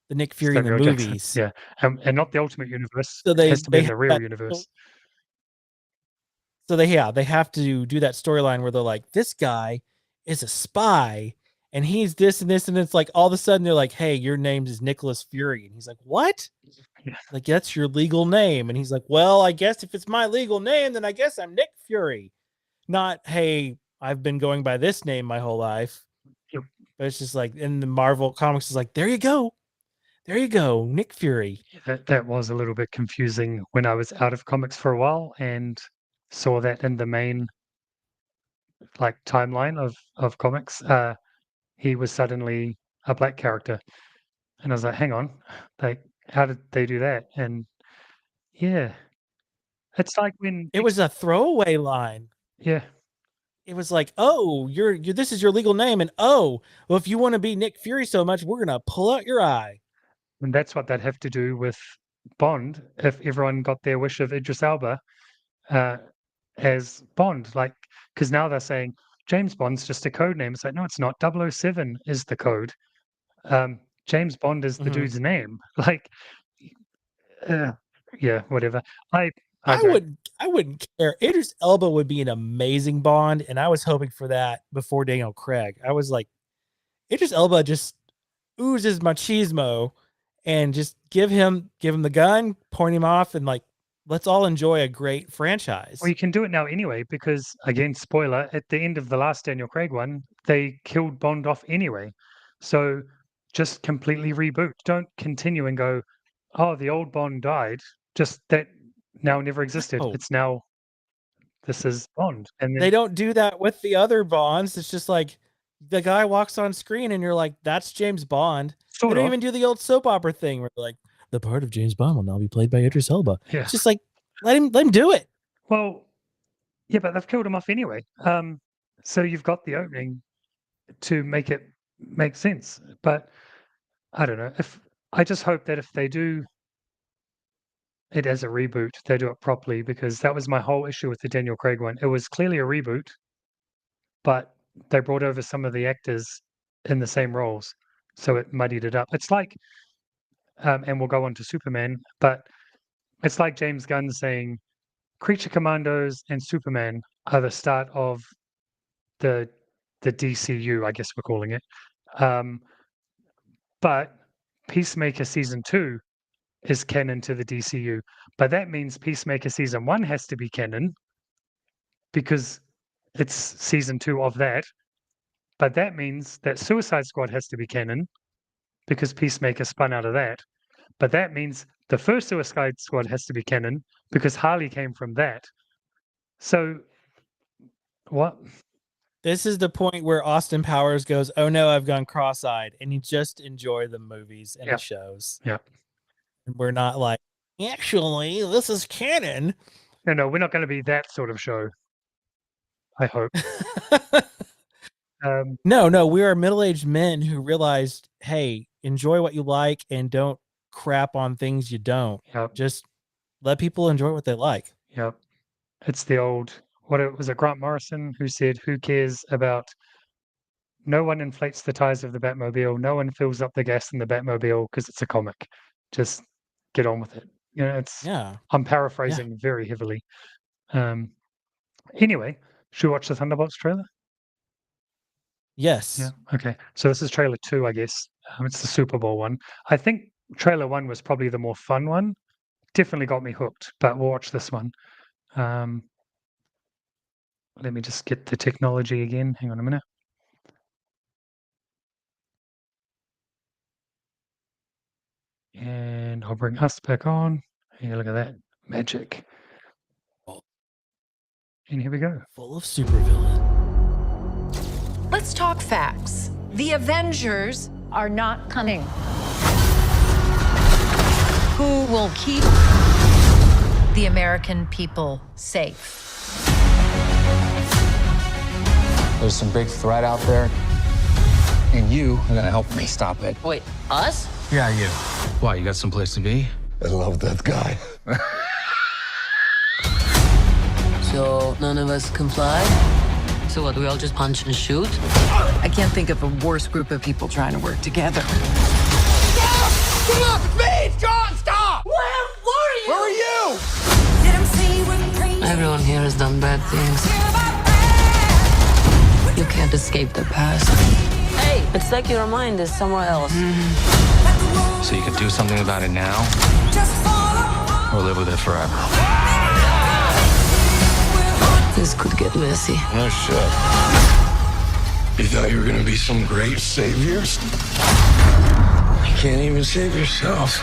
the Nick Fury in the Samuel Jackson, movies." yeah, and not the Ultimate Universe. So It has to be in have the real that, universe. So they have to do that storyline where they're like, "This guy is a spy, and he's this and this," and it's like all of a sudden they're like, "Hey, your name is Nicholas Fury," and he's like, "What?" Yeah. Like, that's your legal name, and he's like, "Well, I guess if it's my legal name, then I guess I'm Nick Fury." Not, "Hey, I've been going by this name my whole life." Yep. But it's just like in the Marvel comics, is like, there you go, Nick Fury. That was a little bit confusing when I was out of comics for a while and saw that in the main like timeline of comics. He was suddenly a black character, and I was like, "Hang on, like, how did they do that?" And yeah, it's like when It was a throwaway line. yeah, It was like, "Oh, you're this is your legal name," and "Oh, well, if you want to be Nick Fury so much, we're gonna pull out your eye." and that's what they'd have to do with Bond if everyone got their wish of Idris Elba as Bond. Like, because now they're saying James Bond's just a code name. It's like, no, it's not. 007 is the code. James Bond is the dude's name. Like, yeah, whatever. I wouldn't care. Idris Elba would be an amazing Bond, and I was hoping for that before Daniel Craig. I was like, Idris Elba just oozes machismo, and just give him the gun, point him off, and like, let's all enjoy a great franchise. Well, you can do it now anyway because, again, spoiler, at the end of the last Daniel Craig one, they killed Bond off anyway. So just completely reboot. Don't continue and go, oh, the old Bond died. Just that now never existed. No. It's now, this is Bond. And then, They don't do that with the other Bonds. It's just like the guy walks on screen and you're like, that's James Bond. They don't even do the old soap opera thing where like, the part of James Bond will now be played by Idris Elba. Yeah. It's just like, let him do it. Well, yeah, but they've killed him off anyway. So you've got the opening to make it make sense. But I don't know. I just hope that if they do it as a reboot, they do it properly, because that was my whole issue with the Daniel Craig one. It was clearly a reboot, but they brought over some of the actors in the same roles, so it muddied it up. It's like, and we'll go on to Superman, but it's like James Gunn saying Creature Commandos and Superman are the start of the DCU, I guess we're calling it. But Peacemaker season 2 is canon to the DCU. But that means Peacemaker season 1 has to be canon because it's season 2 of that. But that means that Suicide Squad has to be canon because Peacemaker spun out of that. But that means the first Suicide Squad has to be canon because Harley came from that. So what? This is the point where Austin Powers goes, "Oh no, I've gone cross-eyed," and you just enjoy the movies and the shows. Yeah. And we're not like, actually, this is canon. No, we're not going to be that sort of show. I hope. No, we are middle-aged men who realized, hey, enjoy what you like and don't crap on things you don't. Yep. Just let people enjoy what they like. Yep. It's the old, was it Grant Morrison who said, who cares about, no one inflates the tires of the Batmobile, no one fills up the gas in the Batmobile because it's a comic. Just get on with it. You know, Yeah. I'm paraphrasing very heavily. Anyway, should we watch the Thunderbolts trailer? Yes. Yeah. Okay. So this is trailer 2, I guess. It's the Super Bowl one. I think trailer 1 was probably the more fun one. Definitely got me hooked, but we'll watch this one. Let me just get the technology again. Hang on a minute. And I'll bring us back on. Hey, look at that. Magic. And here we go. Full of supervillain. Let's talk facts. The Avengers are not coming. Who will keep the American people safe? There's some big threat out there, and you are gonna help me stop it. Wait, us? Yeah, you. Why, you got someplace to be? I love that guy. So none of us comply? So what, we all just punch and shoot? I can't think of a worse group of people trying to work together. Stop! Stop! Please, John, stop! Where were you? Where are you? Everyone here has done bad things. You can't escape the past. Hey, it's like your mind is somewhere else. So you can do something about it now, or live with it forever. This could get messy. No shit. You thought you were gonna be some great saviors? You can't even save yourself.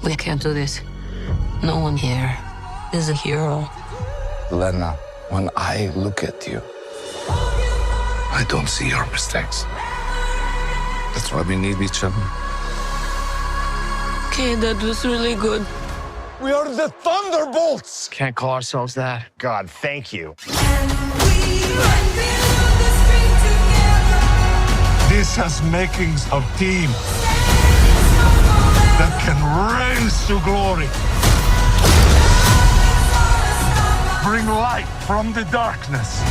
We can't do this. No one here is a hero. Lena, when I look at you, I don't see your mistakes. That's why we need each other. Okay, that was really good. We are the Thunderbolts! Can't call ourselves that. God, thank you. This has makings of team that can rise to glory. Bring light from the darkness.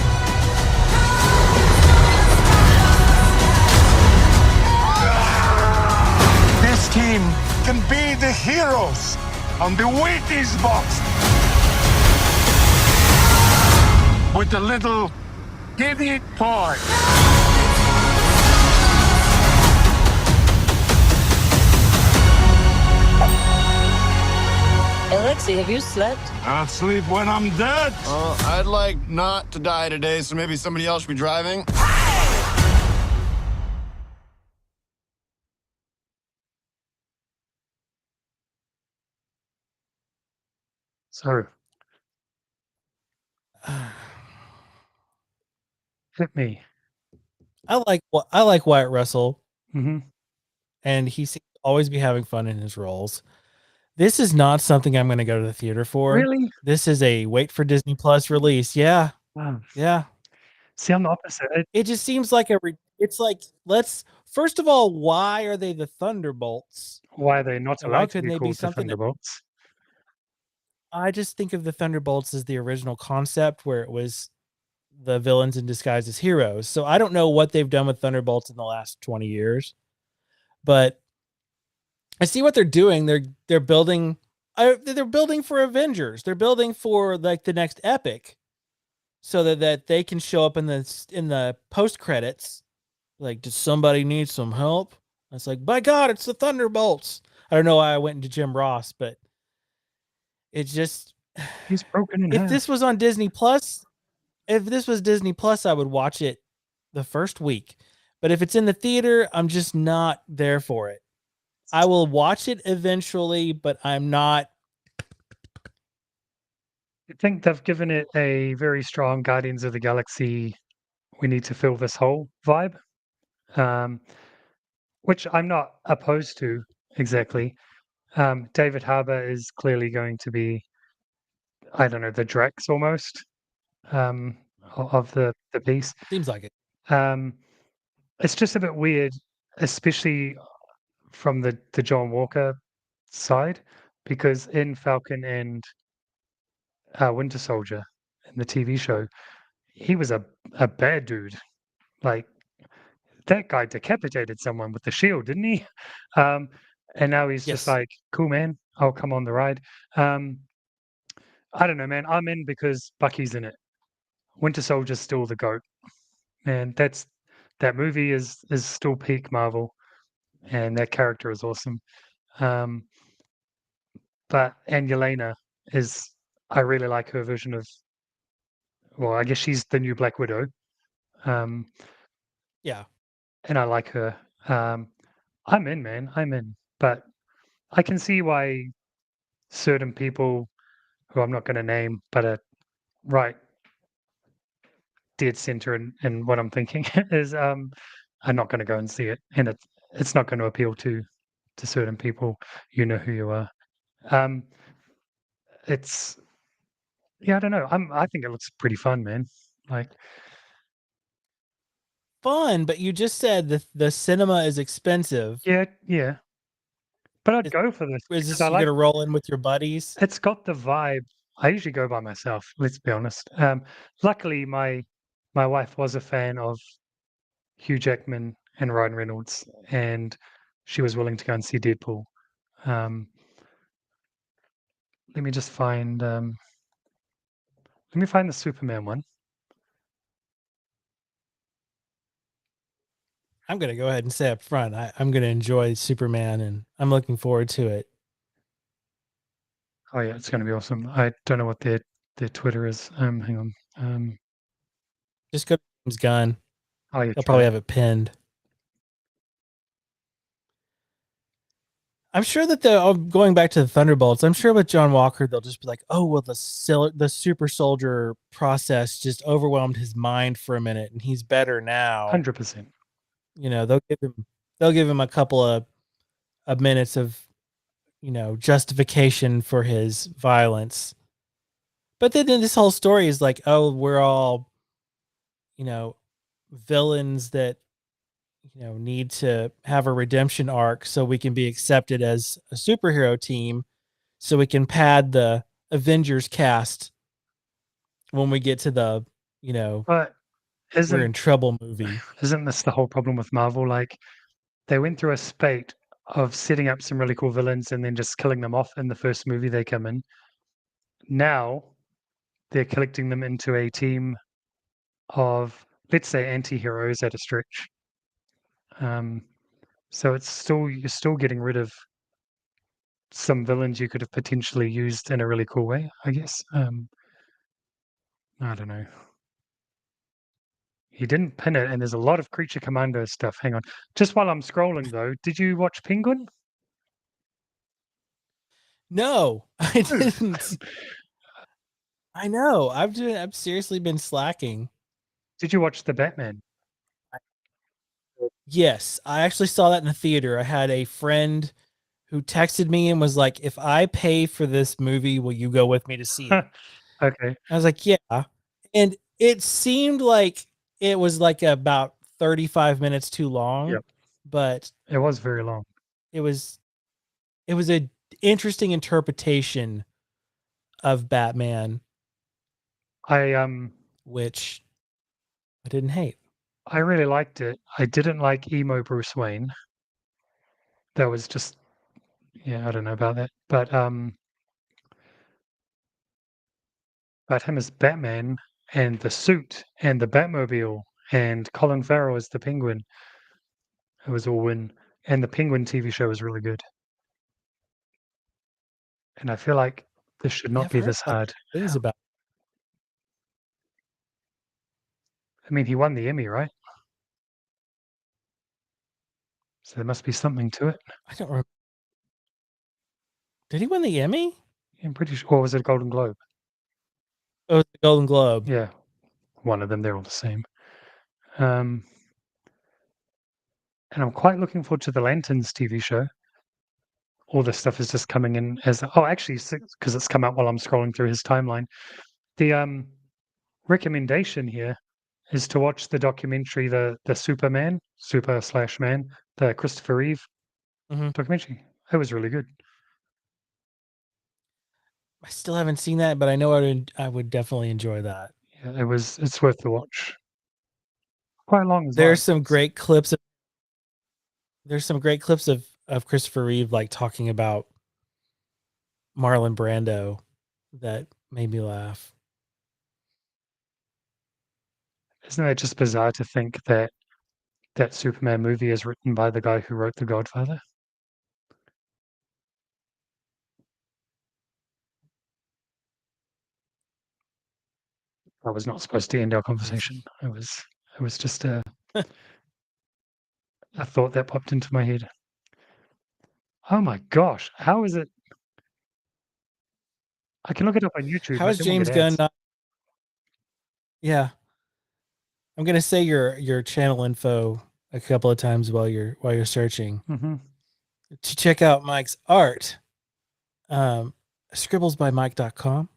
This team can be the heroes on the Wheaties box. With a little giddy toy. Alexei, have you slept? I'll sleep when I'm dead. I'd like not to die today, so maybe somebody else should be driving. So, hit me. I like Wyatt Russell, Mm-hmm. and he seems to always be having fun in his roles. This is not something I'm going to go to the theater for. Really? This is a wait for Disney Plus release. Yeah, Wow. yeah. See, I'm the opposite. It just seems like it's like, let's first of all, why are they the Thunderbolts? Why are they not And why allowed to couldn't be they be called the something that- Thunderbolts? I just think of the Thunderbolts as the original concept where it was the villains in disguise as heroes. So I don't know what they've done with Thunderbolts in the last 20 years, but I see what they're doing. They're building for Avengers. They're building for like the next epic, so that they can show up in the post credits. Like, does somebody need some help? It's like, by God, it's the Thunderbolts. I don't know why I went into Jim Ross, but it's just, He's broken in if half. this was on Disney Plus, I would watch it the first week. But if it's in the theater, I'm just not there for it. I will watch it eventually, but I'm not. I think they've given it a very strong Guardians of the Galaxy, we need to fill this hole vibe, which I'm not opposed to exactly. David Harbour is clearly going to be I don't know, the Drax almost of the piece. Seems like it. It's just a bit weird, especially from the John Walker side, because in Falcon and Winter Soldier in the TV show, he was a bad dude. Like that guy decapitated someone with the shield, didn't he? And now he's just Yes. like, cool, man, I'll come on the ride. I don't know, man. I'm in because Bucky's in it. Winter Soldier's still the GOAT. Man, that movie is still peak Marvel, and that character is awesome. But Yelena is, I really like her version of, well, I guess she's the new Black Widow. Yeah. And I like her. I'm in, man. I'm in. But I can see why certain people who I'm not going to name, but are right dead center in what I'm thinking is I'm not going to go and see it, and it's not going to appeal to certain people. You know who you are. It's I don't know. I think it looks pretty fun, man. Like Fun, but you just said the cinema is expensive. yeah. But I'd go for this Is because this I you like. gonna roll in with your buddies? It's got the vibe. I usually go by myself. Let's be honest. Luckily, my wife was a fan of Hugh Jackman and Ryan Reynolds, and she was willing to go and see Deadpool. Let me just find. Let me find the Superman one. I'm gonna go ahead and say up front, I'm gonna enjoy Superman, and I'm looking forward to it. Oh yeah, it's going to be awesome. I don't know what their Twitter is. Hang on. Just go to James Gunn. Oh yeah, They'll probably have it pinned. I'm sure that going back to the Thunderbolts, I'm sure with John Walker, they'll just be like, oh, well, the super soldier process just overwhelmed his mind for a minute and he's better now. 100%. You know, they'll give him a couple of minutes of, you know, justification for his violence. But then this whole story is like, oh, we're all, you know, villains that, you know, need to have a redemption arc so we can be accepted as a superhero team, so we can pad the Avengers cast when we get to the, you know, But we're in trouble movie. Isn't this the whole problem with Marvel? Like they went through a spate of setting up some really cool villains and then just killing them off in the first movie they come in. Now they're collecting them into a team of, let's say, anti-heroes at a stretch. So you're still getting rid of some villains you could have potentially used in a really cool way, I guess. I don't know. He didn't pin it, and there's a lot of Creature Commando stuff. Hang on. Just while I'm scrolling, though, did you watch Penguin? No, I didn't. I know. I've seriously been slacking. Did you watch The Batman? Yes, I actually saw that in the theater. I had a friend who texted me and was like, if I pay for this movie, will you go with me to see it? Okay. I was like, yeah. And it seemed like it was like about 35 minutes too long. Yep. But it was very long. It was a interesting interpretation of Batman. Which I didn't hate. I really liked it. I didn't like emo Bruce Wayne. That was just, I don't know about that. But him as Batman and the suit and the Batmobile and Colin Farrell as the Penguin, it was all win. And the Penguin TV show was really good. And I feel like this should not be this hard. Things about. I mean, he won the Emmy, right? So there must be something to it. I don't remember. Did he win the Emmy? I'm pretty sure. Or was it a Golden Globe? Oh, the Golden Globe. Yeah. One of them. They're all the same. And I'm quite looking forward to the Lanterns TV show. all this stuff is just coming in as actually, because it's come out while I'm scrolling through his timeline. The recommendation here is to watch the documentary, the Superman, Super/Man, the Christopher Reeve documentary. It was really good. I still haven't seen that, but I know I would definitely enjoy that. Yeah, it's worth the watch. Quite long as well. There's some great clips of Christopher Reeve like talking about Marlon Brando that made me laugh. Isn't it just bizarre to think that that Superman movie is written by the guy who wrote The Godfather? I was not supposed to end our conversation. It was just a thought that popped into my head. Oh my gosh, how is it? I can look it up on YouTube. How is James Gunn not? Yeah, I'm gonna say your channel info a couple of times while you're searching to check out Mike's art. Scribblesbymike.com.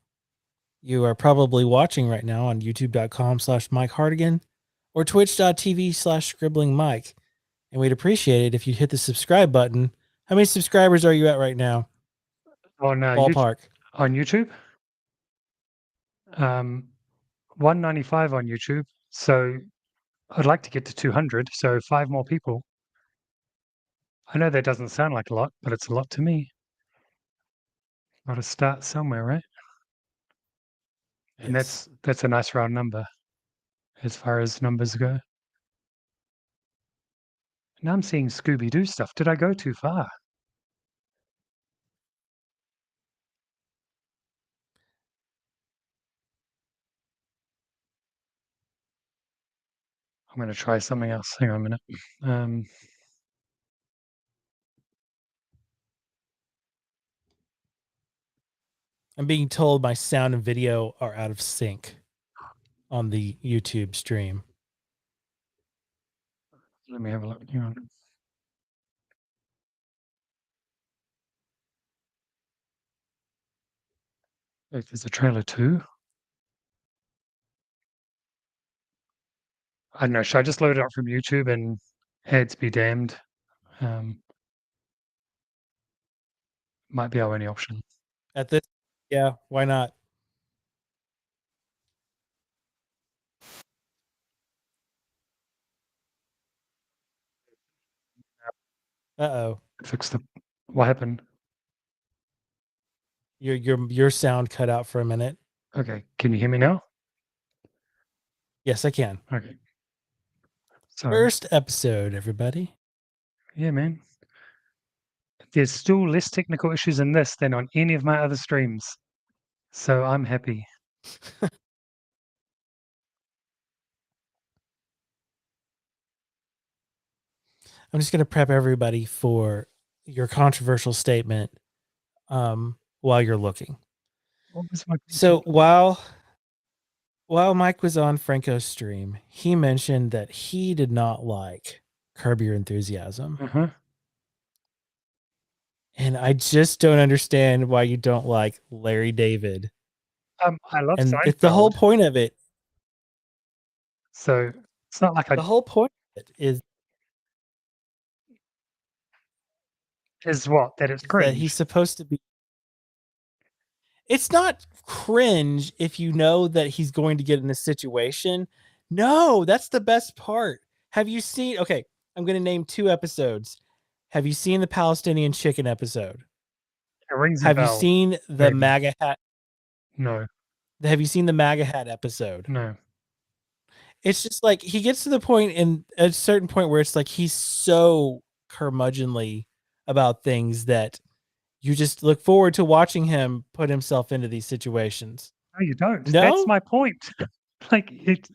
You are probably watching right now on youtube.com/Mike Hardigan or twitch.tv/scribblingmike. And we'd appreciate it if you hit the subscribe button. How many subscribers are you at right now? On Ballpark. on YouTube? 195 on YouTube. So I'd like to get to 200. So 5 more people. I know that doesn't sound like a lot, but it's a lot to me. Got to start somewhere, right? And Yes. that's a nice round number as far as numbers go. Now I'm seeing Scooby-Doo stuff. Did I go too far? I'm going to try something else. Hang on a minute. I'm being told my sound and video are out of sync on the YouTube stream. Let me have a look. Hang on. Wait, there's a trailer too. I don't know. Should I just load it up from YouTube and ads be damned? Might be our only option. At this, yeah, why not? Uh-oh. Fix the. What happened? Your sound cut out for a minute. Okay. Can you hear me now? Yes, I can. Okay. So, First episode, everybody. yeah, man. There's still less technical issues in this than on any of my other streams. So I'm happy. I'm just going to prep everybody for your controversial statement while you're looking. What was my So while Mike was on Franco's stream, he mentioned that he did not like Curb Your Enthusiasm. And I just don't understand why you don't like Larry David. I love and Seinfeld. it's the whole point of it. So it's not like the whole point of it is what? That it's cringe. that he's supposed to be. It's not cringe if you know that he's going to get in a situation. No, that's the best part. Have you seen? Okay, I'm going to name 2 episodes. Have you seen the Palestinian chicken episode? It rings a Have bell. you seen the Maybe. MAGA hat? No. Have you seen the MAGA hat episode? No. It's just like he gets to the point in a certain point where it's like he's so curmudgeonly about things that you just look forward to watching him put himself into these situations. No, you don't. No? That's my point. Like it.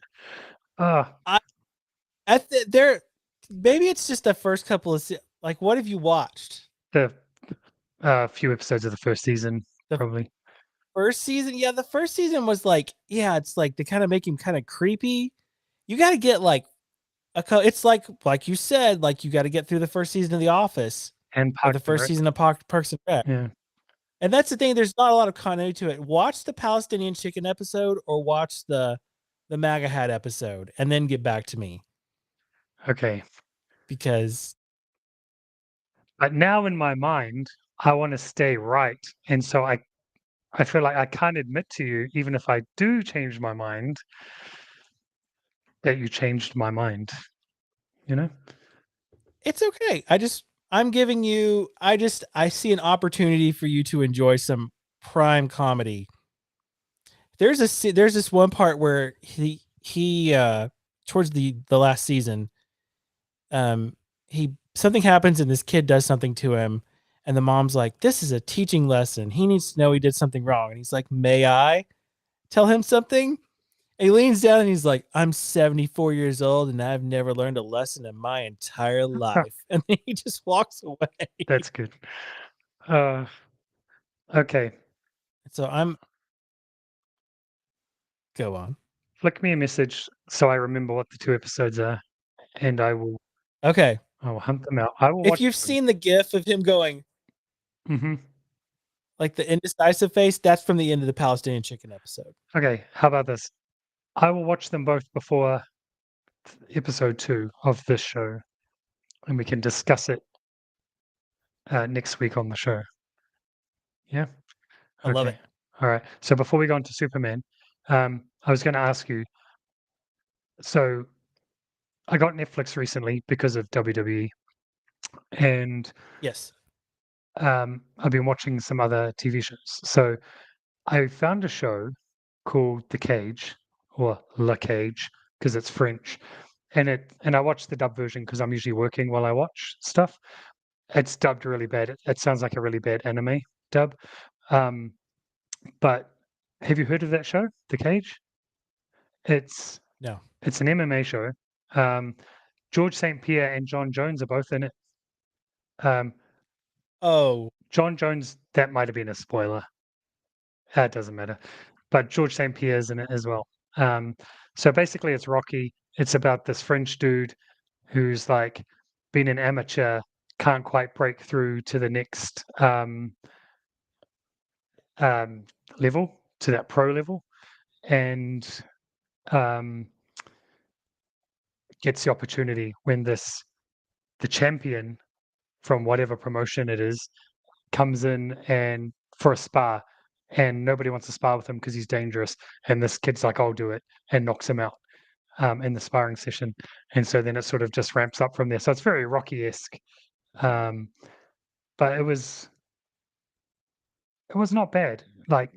Maybe it's just the first couple of like. What have you watched? The few episodes of the first season, probably. First season, yeah. The first season was like, yeah, it's like to kind of make him kind of creepy. You got to get like it's like you said, like you got to get through the first season of The Office And of the Parks and first Rec. season of Parks and Rec. Yeah. And that's the thing. There's not a lot of continuity to it. Watch the Palestinian chicken episode or watch the MAGA hat episode and then get back to me. Okay. Because. But now in my mind, I want to stay right. And so I feel like I can't admit to you, even if I do change my mind, that you changed my mind. You know? It's okay. I'm giving you, I see an opportunity for you to enjoy some prime comedy. There's this one part where he towards the last season, something happens and this kid does something to him, and the mom's like, "This is a teaching lesson. He needs to know he did something wrong." And he's like, "May I tell him something?" And he leans down and he's like, "I'm 74 years old and I've never learned a lesson in my entire life." And then he just walks away. That's good. Okay. So go on. Flick me a message so I remember what the 2 episodes are, and I will. Okay. I will hunt them out. I will If watch you've them. seen the GIF of him going, like the indecisive face, that's from the end of the Palestinian chicken episode. Okay, how about this? I will watch them both before episode 2 of this show, and we can discuss it next week on the show. Yeah? I love it. All right. So before we go on to Superman, I was going to ask you, so I got Netflix recently because of WWE, and yes, I've been watching some other TV shows. So I found a show called The Cage, or La Cage, because it's French, and I watched the dub version because I'm usually working while I watch stuff. It's dubbed really bad. It sounds like a really bad anime dub. But have you heard of that show, The Cage? No. It's an MMA show. George St. Pierre and John Jones are both in it. John Jones, that might have been a spoiler. It doesn't matter. But George St. Pierre is in it as well. So basically it's Rocky. It's about this French dude who's like been an amateur, can't quite break through to the next level, to that pro level, and gets the opportunity when the champion from whatever promotion it is comes in and for a spar, and nobody wants to spar with him because he's dangerous, and this kid's like, "I'll do it," and knocks him out in the sparring session, and so then it sort of just ramps up from there. So it's very Rocky-esque, but it was not bad. Like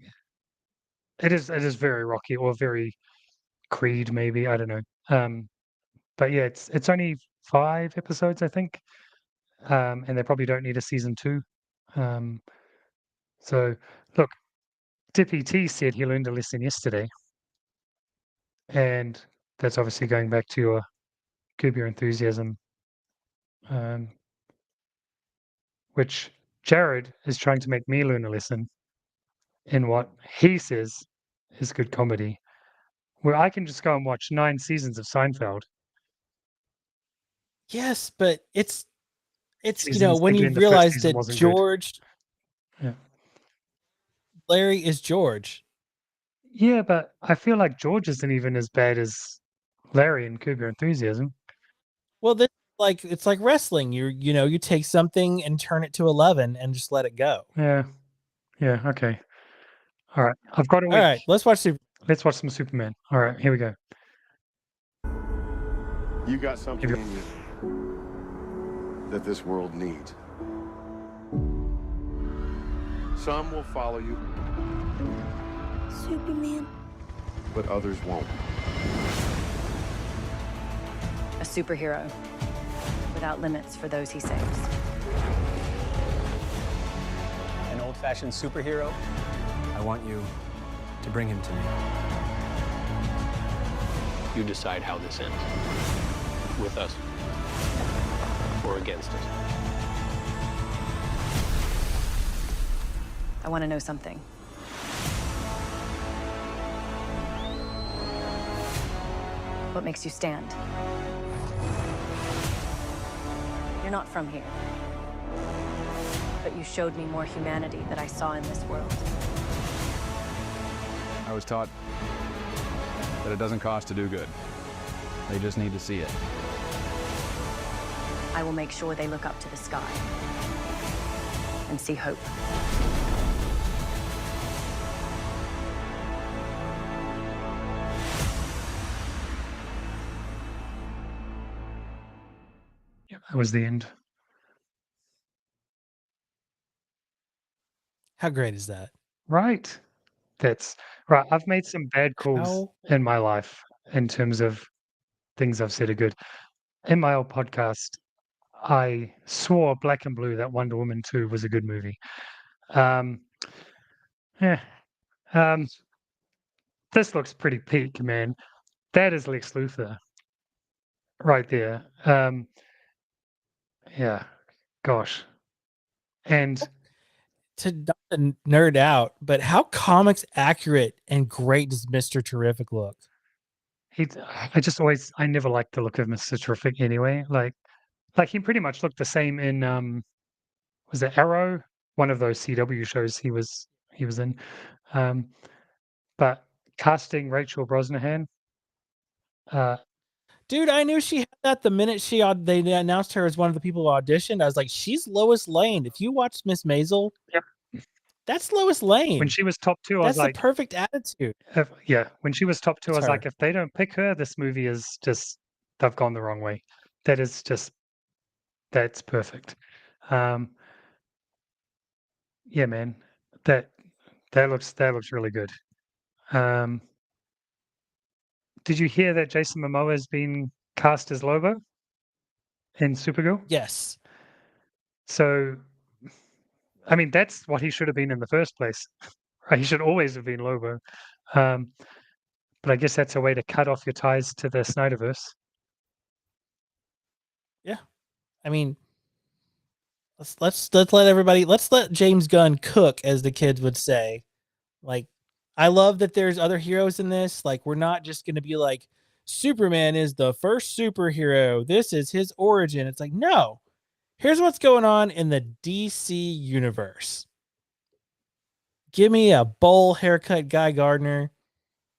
it is very Rocky or very Creed, maybe, I don't know. But yeah, it's only 5 episodes, I think, and they probably don't need a season 2. So look, Dippy T said he learned a lesson yesterday, and that's obviously going back to your Curb Your Enthusiasm, which Jarrod is trying to make me learn a lesson in what he says is good comedy, where I can just go and watch 9 seasons of Seinfeld. Yes, but it's Seasons, when you again, the first realize season that wasn't good. George, Yeah. Larry is George. Yeah, but I feel like George isn't even as bad as Larry in Curb Your Enthusiasm. Well, it's like wrestling. You take something and turn it to 11 and just let it go. Yeah. Okay. All right. I've got a week. All right, let's watch some Superman. All right, here we go. You got something in you that this world needs. Some will follow you, Superman. but others won't. A superhero without limits for those he saves. An old-fashioned superhero? I want you to bring him to me. You decide how this ends. With us or against us. I want to know something. What makes you stand? You're not from here. but you showed me more humanity that I saw in this world. I was taught that it doesn't cost to do good. They just need to see it. I will make sure they look up to the sky and see hope. Yeah, that was the end. How great is that? Right. That's right. I've made some bad calls How in my life in terms of things I've said are good. In my old podcast, I swore black and blue that Wonder Woman 2 was a good movie. Yeah. This looks pretty peak, man. That is Lex Luthor right there. Yeah. Gosh. And to not to nerd out, but how comics accurate and great does Mr. Terrific look? I never liked the look of Mr. Terrific anyway. Like he pretty much looked the same in was it Arrow? One of those CW shows he was in. But casting Rachel Brosnahan, Dude, I knew she had that the minute they announced her as one of the people who auditioned. I was like, she's Lois Lane. If you watch Miss Maisel, yep. That's Lois Lane. When she was top 2, I was That's like, the perfect attitude. When she was top 2, I was her. like, if they don't pick her, this movie is just they've gone the wrong way. That's perfect. Yeah, man, that looks really good. Did you hear that Jason Momoa has been cast as Lobo in Supergirl? Yes. So, I mean, that's what he should have been in the first place. Right? He should always have been Lobo. But I guess that's a way to cut off your ties to the Snyderverse. Yeah, I mean, let's let James Gunn cook, as the kids would say. Like, I love that there's other heroes in this. Like, we're not just going to be like, Superman is the first superhero. This is his origin. It's like, no, here's what's going on in the DC universe. Give me a bowl haircut Guy Gardner.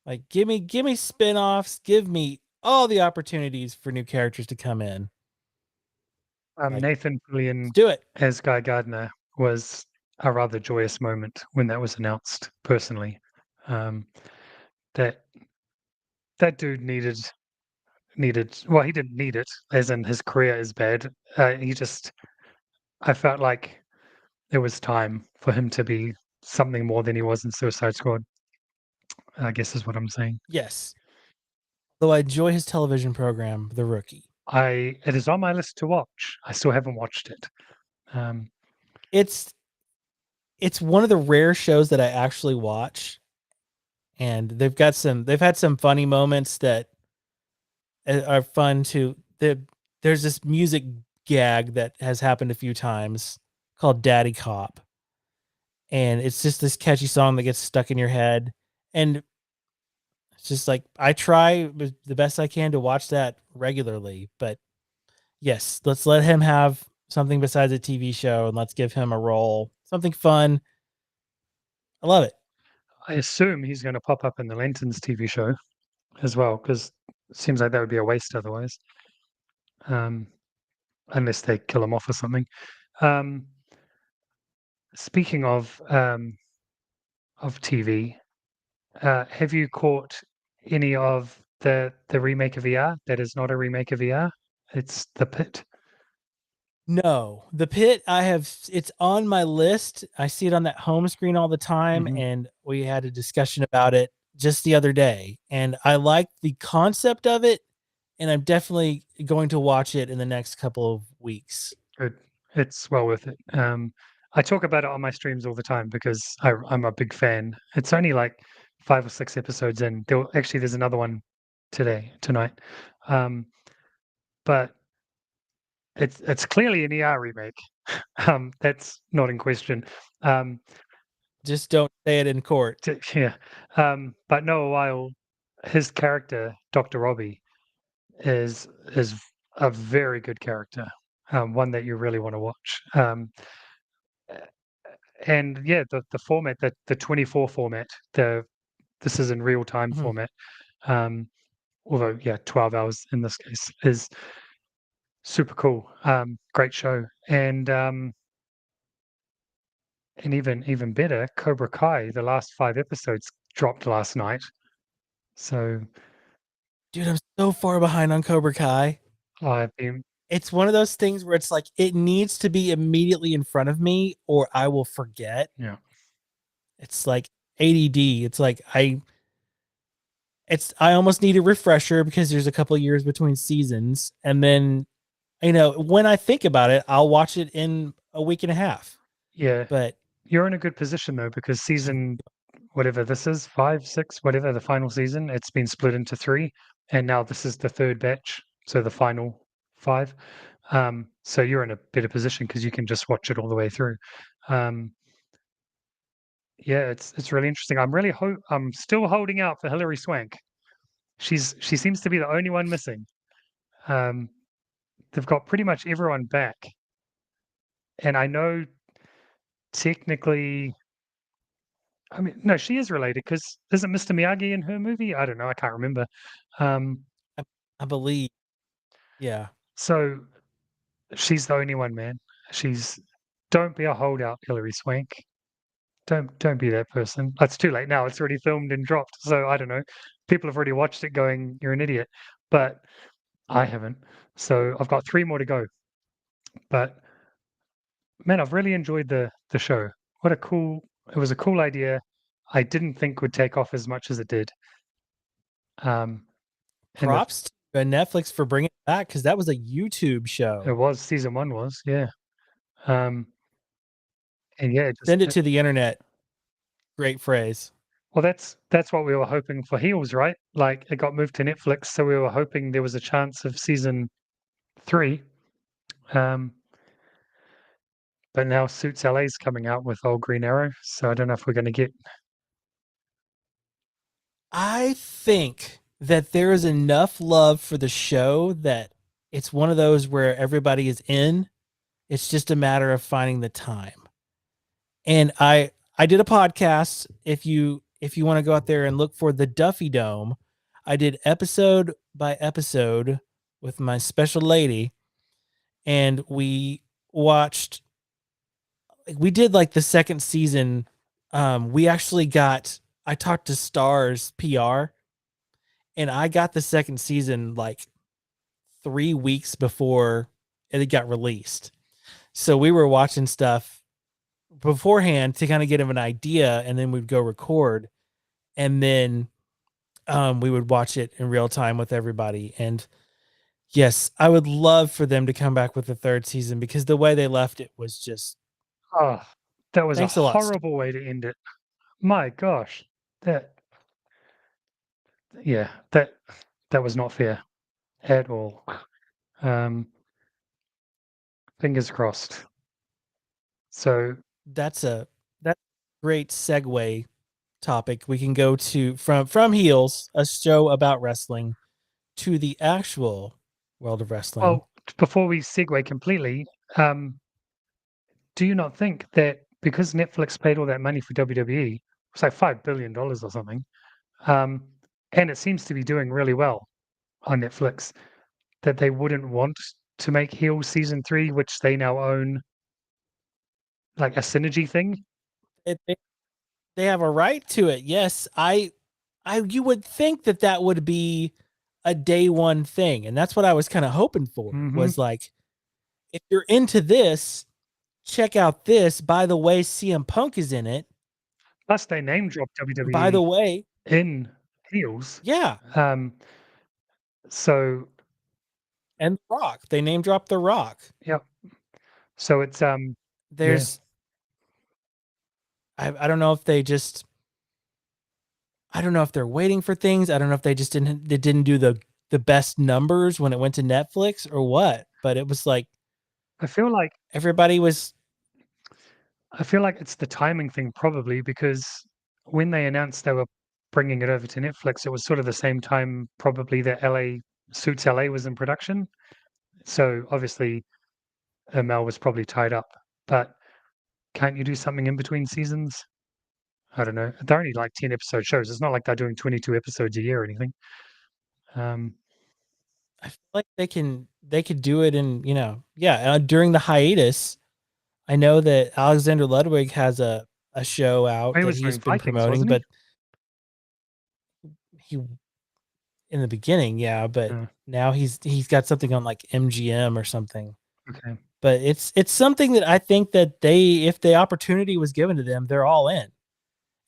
Like, give me spin-offs. Give me all the opportunities for new characters to come in. Nathan Fillion do it as Guy Gardner was a rather joyous moment when that was announced. Personally, that dude needed. Well, he didn't need it, as in his career is bad. I felt like it was time for him to be something more than he was in Suicide Squad. I guess is what I'm saying. Yes. Though I enjoy his television program, The Rookie. It is on my list to watch. I still haven't watched it. It's one of the rare shows that I actually watch, and they've had some funny moments that are fun too. There's this music gag that has happened a few times called Daddy Cop, and it's just this catchy song that gets stuck in your head, and it's just like, I try the best I can to watch that regularly. But yes, let's let him have something besides a TV show, and let's give him a role, something fun. I love it. I assume he's going to pop up in the Lanterns TV show as well, because it seems like that would be a waste otherwise, unless they kill him off or something. Speaking of TV, have you caught any of the remake of ER that is not a remake of ER? It's The Pit. No, The Pit, it's on my list. I see it on that home screen all the time, and we had a discussion about it just the other day, and I like the concept of it, and I'm definitely going to watch it in the next couple of weeks. Good. It's well worth it. I talk about it on my streams all the time because I'm a big fan. It's only like 5 or 6 episodes in. There's another one tonight. But it's clearly an ER remake. That's not in question. Just don't say it in court. Yeah. But Noah Weil, his character, Dr. Robbie, is a very good character. One that you really want to watch. and yeah, the format, the 24 format, this is in real time format. Although 12 hours in this case is super cool. Great show, and even better, Cobra Kai. The last 5 episodes dropped last night. So, Dude, I'm so far behind on Cobra Kai. I've been It's one of those things where it's like it needs to be immediately in front of me or I will forget. Yeah. It's like ADD. It's like I almost need a refresher because there's a couple of years between seasons, and then when I think about it, I'll watch it in a week and a half. Yeah, but you're in a good position though, because season whatever this is, 5, 6, whatever the final season, it's been split into 3, and now this is the 3rd batch, so the final 5. So you're in a better position because you can just watch it all the way through. Yeah, it's really interesting. I'm still holding out for Hilary Swank. She seems to be the only one missing. They've got pretty much everyone back, and I know technically, I mean, no, she is related because isn't Mr. Miyagi in her movie? I don't know. I can't remember. I believe, yeah. So she's the only one, man. Don't be a holdout, Hilary Swank. Don't be that person. It's too late now. It's already filmed and dropped. So I don't know. People have already watched it going, you're an idiot. But I haven't. So I've got 3 more to go. But man, I've really enjoyed the show. It was a cool idea. I didn't think would take off as much as it did. Props to Netflix for bringing it back because that was a YouTube show. It was, season 1 was, yeah. And yeah, Send it to the internet. Great phrase. Well, that's what we were hoping for Heels, right? Like it got moved to Netflix, so we were hoping there was a chance of season 3. But now Suits LA is coming out with old Green Arrow, so I don't know if we're going to get. I think that there is enough love for the show that it's one of those where everybody is in. It's just a matter of finding the time. And I did a podcast. If you want to go out there and look for the Duffy Dome, I did episode by episode with my special lady, and we did like the second season. I talked to Stars PR, and I got the second season like 3 weeks before it got released. So we were watching stuff beforehand to kind of get an idea, and then we'd go record, and then we would watch it in real time with everybody. And yes, I would love for them to come back with the 3rd season because the way they left it was just That was a lot. horrible way to end it. My gosh, that was not fair at all. Fingers crossed. So that's a great segue topic. We can go to from Heels, a show about wrestling, to the actual world of wrestling. Well, before we segue completely, do you not think that because Netflix paid all that money for WWE, it's like $5 billion or something, and it seems to be doing really well on Netflix, that they wouldn't want to make Heels season 3, which they now own, like a synergy thing? They have a right to it. Yes, you would think that would be a day one thing, and that's what I was kind of hoping for. Was like, if you're into this, check out this. By the way, CM Punk is in it. Plus, they name drop WWE. By the way, in Heels. Yeah. So. And The Rock. They name drop The Rock. Yep. So it's there's. I don't know if they just. I don't know if they're waiting for things. I don't know if they just didn't do the best numbers when it went to Netflix or what. But it was like, I feel like everybody was. I feel like it's the timing thing probably, because when they announced they were bringing it over to Netflix, it was sort of the same time probably that Suits LA was in production. So obviously Mel was probably tied up, but Can't you do something in between seasons? I don't know. They're only like 10 episode shows. It's not like they're doing 22 episodes a year or anything. I feel like they could do it in, during the hiatus. I know that Alexander Ludwig has a show out He that was he's doing been Vikings, promoting, wasn't he? but he in the beginning, but Yeah. now he's got something on like MGM or something. Okay. But it's something that I think that if the opportunity was given to them, they're all in.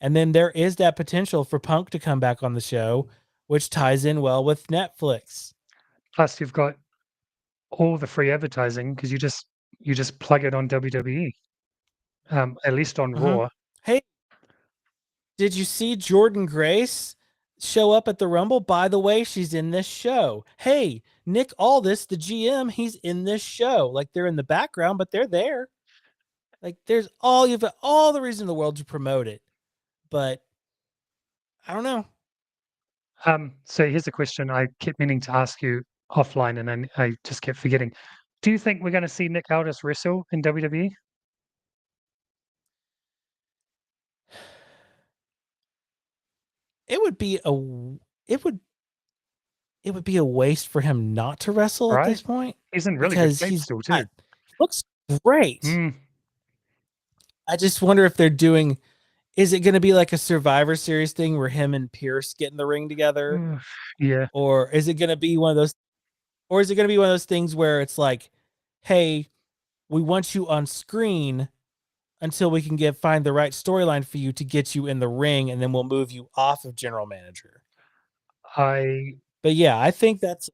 And then there is that potential for Punk to come back on the show, which ties in well with Netflix. Plus, you've got all the free advertising because you just plug it on WWE. At least on Raw. Hey, did you see Jordan Grace show up at the Rumble? By the way, she's in this show. Hey, Nick Aldis, the GM, he's in this show. Like, they're in the background, but they're there. Like, you've got all the reason in the world to promote it. But I don't know. So here's a question I kept meaning to ask you offline, and I just kept forgetting. Do you think we're going to see Nick Aldis wrestle in WWE? It would be a waste for him not to wrestle at this point. He's in really good because shape still too. He looks great. I just wonder if they're doing. Is it going to be like a Survivor Series thing where him and Pierce get in the ring together? Yeah. Or is it going to be one of those? Or is it going to be one of those things where it's like, hey, we want you on screen until we can find the right storyline for you to get you in the ring, and then we'll move you off of general manager. But yeah, I think that's.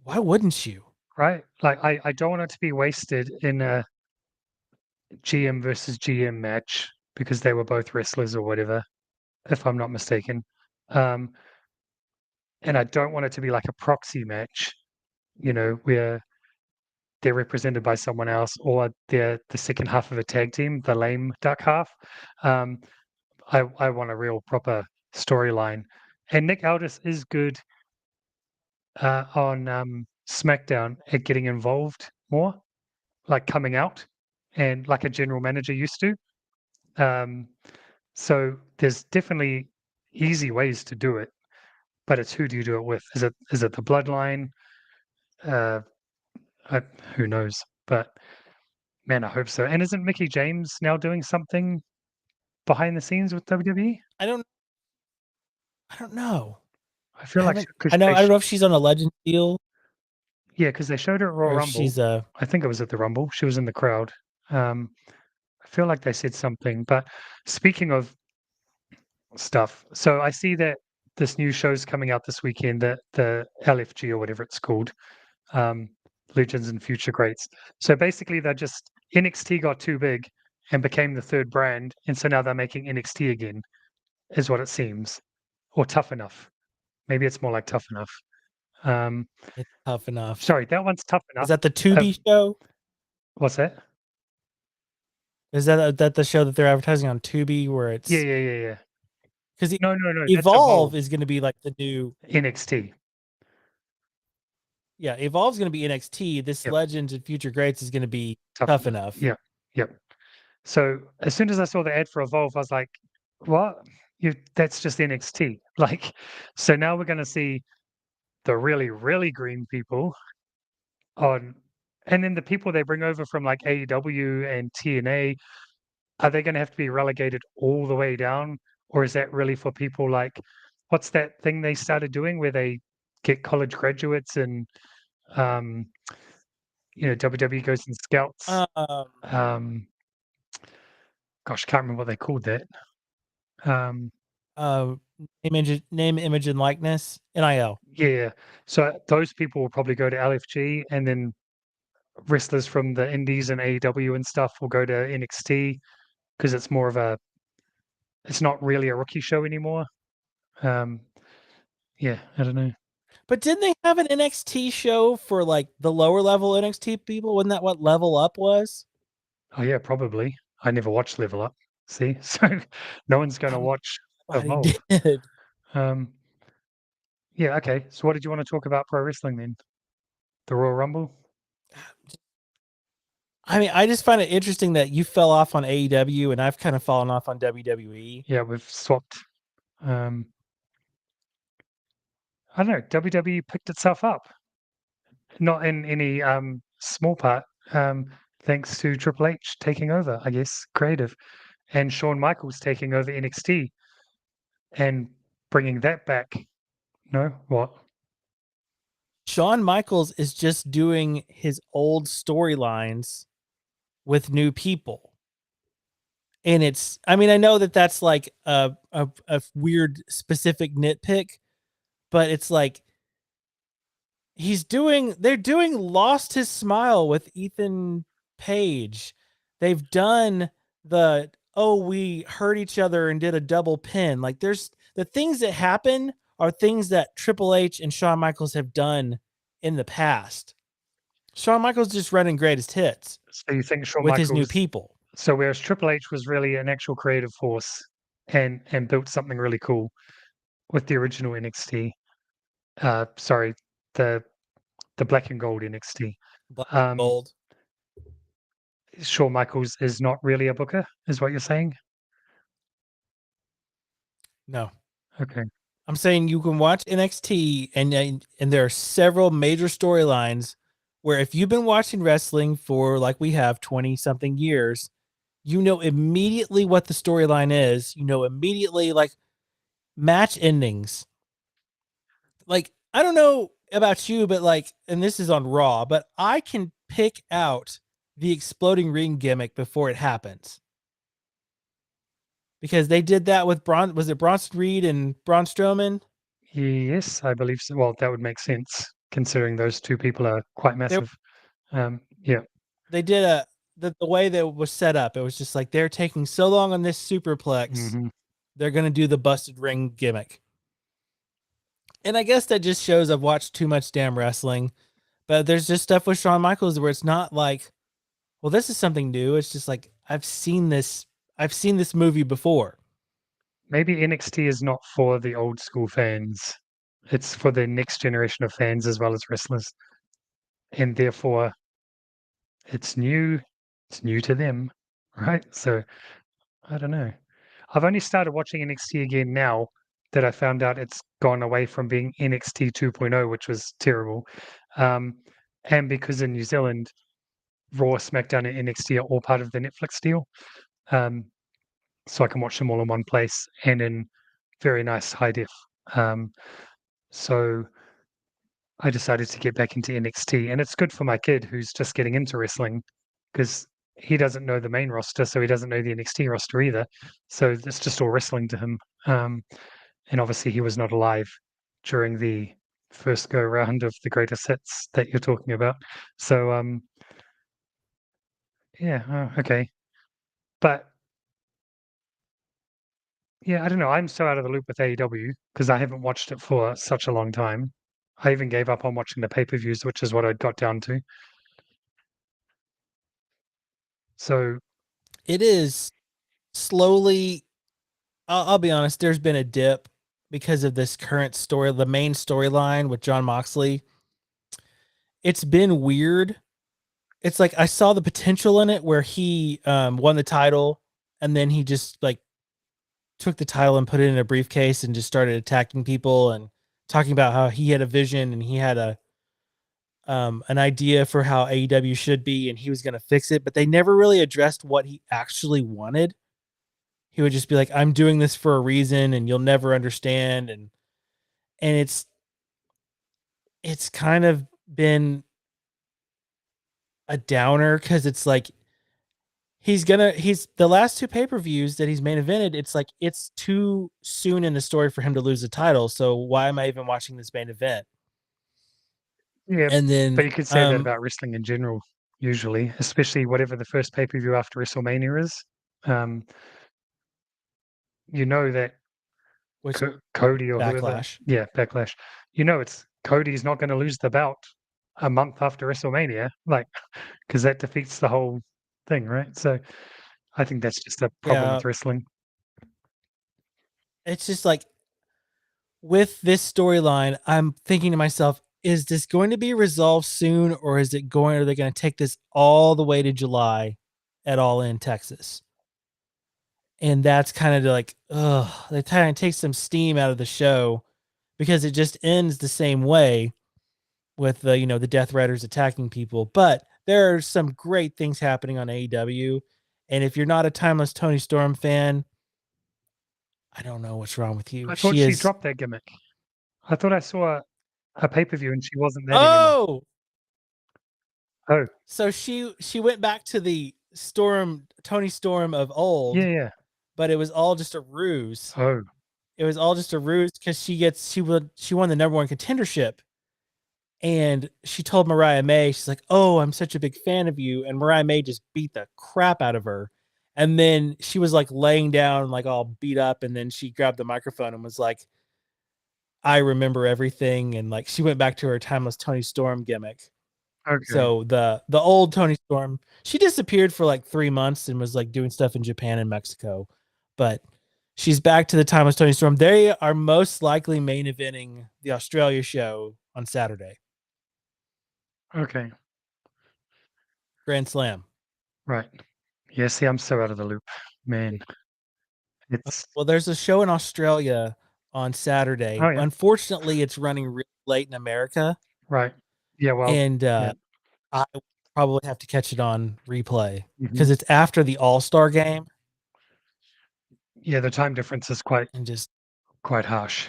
Why wouldn't you? Right? Like, I don't want it to be wasted in a GM versus GM match because they were both wrestlers or whatever, if I'm not mistaken. And I don't want it to be like a proxy match, where they're represented by someone else or they're the second half of a tag team, the lame duck half. I want a real proper storyline. And Nick Aldis is good on SmackDown at getting involved more, like coming out and like a general manager used to. So there's definitely easy ways to do it, but it's who do you do it with? Is it the bloodline? Who knows? But man, I hope so. And isn't Mickey James now doing something behind the scenes with WWE? I don't know. I feel like I don't know if she's on a Legend deal. Yeah, because they showed her at Royal Or Rumble. she's I think it was at the Rumble. She was in the crowd. I feel like they said something. But speaking of stuff, so I see that this new show's coming out this weekend, the LFG or whatever it's called, Legends and Future Greats. So basically, NXT got too big and became the third brand, and so now they're making NXT again, is what it seems, or Tough Enough. Maybe it's more like Tough Enough. It's Tough Enough. Sorry, that one's Tough Enough. Is that the Tubi show? What's that? Is that the show that they're advertising on Tubi where it's Yeah. Because no, Evolve is going to be like the new NXT. Yeah, Evolve's going to be NXT. This Legends and Future Greats is going to be Tough Enough. Yeah. So as soon as I saw the ad for Evolve, I was like, "What? That's just NXT." Like, so now we're going to see the really, really green people on, and then the people they bring over from like AEW and TNA. Are they going to have to be relegated all the way down, or is that really for people like, what's that thing they started doing where they get college graduates and WWE goes and scouts. Gosh, can't remember what they called that. Name, image, and likeness, NIL. Yeah. So those people will probably go to LFG, and then wrestlers from the Indies and AEW and stuff will go to NXT because it's more of it's not really a rookie show anymore. Yeah, I don't know. But didn't they have an NXT show for like the lower level NXT people? Wasn't that what Level Up was? Oh yeah, probably. I never watched Level Up. See, so no one's going to watch Evolve. Did. Yeah. Okay. So what did you want to talk about pro wrestling then? The Royal Rumble. I mean, I just find it interesting that you fell off on AEW and I've kind of fallen off on WWE. Yeah, we've swapped. I don't know. WWE picked itself up, not in any small part, thanks to Triple H taking over, I guess, creative, and Shawn Michaels taking over NXT and bringing that back. No, what? Shawn Michaels is just doing his old storylines with new people. And it's, I mean, I know that that's like a weird specific nitpick, but it's like they're doing Lost His Smile with Ethan Page. They've done we hurt each other and did a double pin. Like there's the things that happen are things that Triple H and Shawn Michaels have done in the past. Shawn Michaels just running greatest hits. So you think Shawn with Michaels, his new people. So whereas Triple H was really an actual creative force and built something really cool with the original NXT. Sorry, the black and gold NXT. Black and gold. Shawn Michaels is not really a booker, is what you're saying? No. Okay. I'm saying you can watch NXT and there are several major storylines where if you've been watching wrestling for like we have 20 something years, you know immediately what the storyline is. You know immediately like match endings. Like I don't know about you, but like, and this is on Raw, but I can pick out the exploding ring gimmick before it happens. Because they did that with was it Bronson Reed and Braun Strowman? Yes, I believe so. Well, that would make sense considering those two people are quite massive. Yeah. They did the way that it was set up. It was just like they're taking so long on this superplex, they're gonna do the busted ring gimmick. And I guess that just shows I've watched too much damn wrestling. But there's just stuff with Shawn Michaels where it's not like, well, this is something new. It's just like I've seen this movie before. Maybe NXT is not for the old school fans. It's for the next generation of fans as well as wrestlers. And therefore it's new to them, right? So I don't know. I've only started watching NXT again now that I found out it's gone away from being NXT 2.0, which was terrible. And because in New Zealand, Raw, SmackDown, and NXT are all part of the Netflix deal. So I can watch them all in one place and in very nice high def. So I decided to get back into NXT, and it's good for my kid who's just getting into wrestling because he doesn't know the main roster, so he doesn't know the NXT roster either. So it's just all wrestling to him. And obviously, he was not alive during the first go round of the greatest hits that you're talking about. So, yeah, okay. But yeah, I don't know. I'm so out of the loop with AEW because I haven't watched it for such a long time. I even gave up on watching the pay-per-views, which is what I got down to. So it is slowly. I'll be honest. There's been a dip because of this current story, the main storyline with Jon Moxley. It's been weird. It's like I saw the potential in it where he won the title and then he just like took the title and put it in a briefcase and just started attacking people and talking about how he had a vision and he had an idea for how AEW should be and he was going to fix it, but they never really addressed what he actually wanted. He would just be like, I'm doing this for a reason and you'll never understand. And it's kind of been a downer because it's like he's the last two pay-per-views that he's main evented, it's like it's too soon in the story for him to lose the title. So why am I even watching this main event? Yeah, and then but you could say that about wrestling in general, usually, especially whatever the first pay-per-view after WrestleMania is. You know that Cody or Backlash. Whoever, Backlash. You know it's Cody's not going to lose the belt a month after WrestleMania, like because that defeats the whole thing, right? So I think that's just a problem with wrestling. It's just like with this storyline, I'm thinking to myself, is this going to be resolved soon, or are they going to take this all the way to July at All In Texas? And that's kind of like, they kind of take some steam out of the show because it just ends the same way with the, the Death Riders attacking people. But there are some great things happening on AEW. And if you're not a Timeless Tony Storm fan, I don't know what's wrong with you. I thought she dropped that gimmick. I thought I saw a pay-per-view and she wasn't that anymore. Oh. So she went back to the Tony Storm of old. Yeah. But it was all just a ruse. Oh. It was all just a ruse because she won the number one contendership. And she told Mariah May, she's like, "Oh, I'm such a big fan of you." And Mariah May just beat the crap out of her. And then she was like laying down, like all beat up. And then she grabbed the microphone and was like, "I remember everything." And like she went back to her Timeless Tony Storm gimmick. Okay. So the old Tony Storm, she disappeared for like 3 months and was like doing stuff in Japan and Mexico. But she's back to the Timeless Tony Storm. They are most likely main eventing the Australia show on Saturday. Okay. Grand Slam. Right. Yeah, see, I'm so out of the loop, man. Well, there's a show in Australia on Saturday. Oh, yeah. Unfortunately, it's running really late in America. Right. Yeah, well. And I would probably have to catch it on replay because Mhm. it's after the All-Star game. Yeah, the time difference is quite harsh.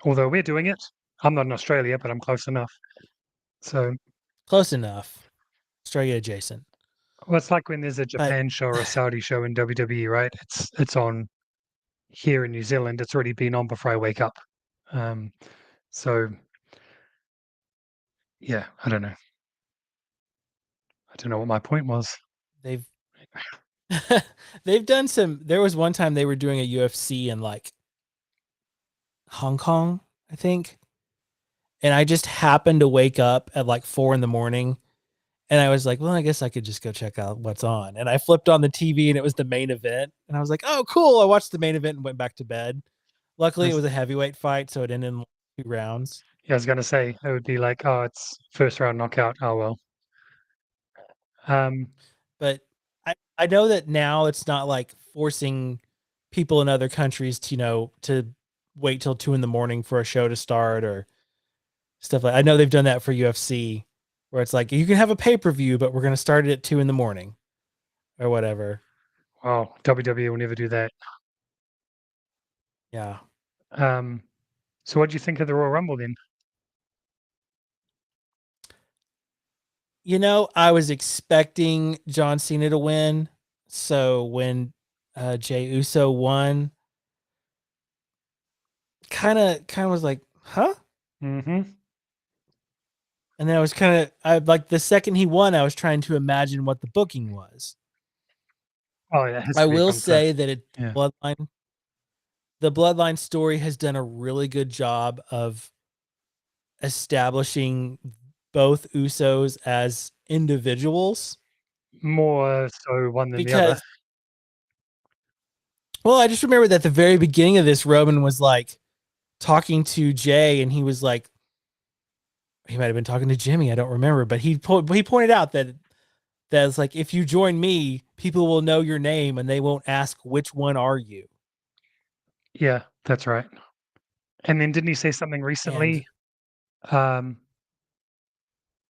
Although we're doing it. I'm not in Australia, but I'm close enough. So close enough. Australia adjacent. Well, it's like when there's a Japan show or a Saudi show in WWE, right? It's on here in New Zealand. It's already been on before I wake up. So yeah, I don't know. I don't know what my point was. They've done some. There was one time they were doing a UFC in like Hong Kong, I think. And I just happened to wake up at like 4 a.m. and I was like, well, I guess I could just go check out what's on. And I flipped on the TV and it was the main event. And I was like, oh, cool. I watched the main event and went back to bed. Luckily, it was a heavyweight fight, so it ended in 2 rounds. Yeah, I was going to say, it would be like, oh, it's first round knockout. Oh, well. But I know that now it's not like forcing people in other countries to, to wait till 2 a.m. for a show to start or stuff like. I know they've done that for UFC, where it's like you can have a pay-per-view, but we're going to start it at 2 a.m. or whatever. Wow, WWE will never do that. Yeah. So what do you think of the Royal Rumble then? I was expecting John Cena to win. So when Jey Uso won, kind of was like, huh? Mm-hmm. And then I like the second he won, I was trying to imagine what the booking was. Oh yeah, I will say that the Bloodline story has done a really good job of establishing both Usos as individuals. More so one than the other. Well, I just remember that at the very beginning of this, Roman was like talking to Jay, and he was like, he might have been talking to Jimmy, I don't remember, but he pointed out that it's like, if you join me, people will know your name and they won't ask which one are you. Yeah, that's right. And then didn't he say something recently?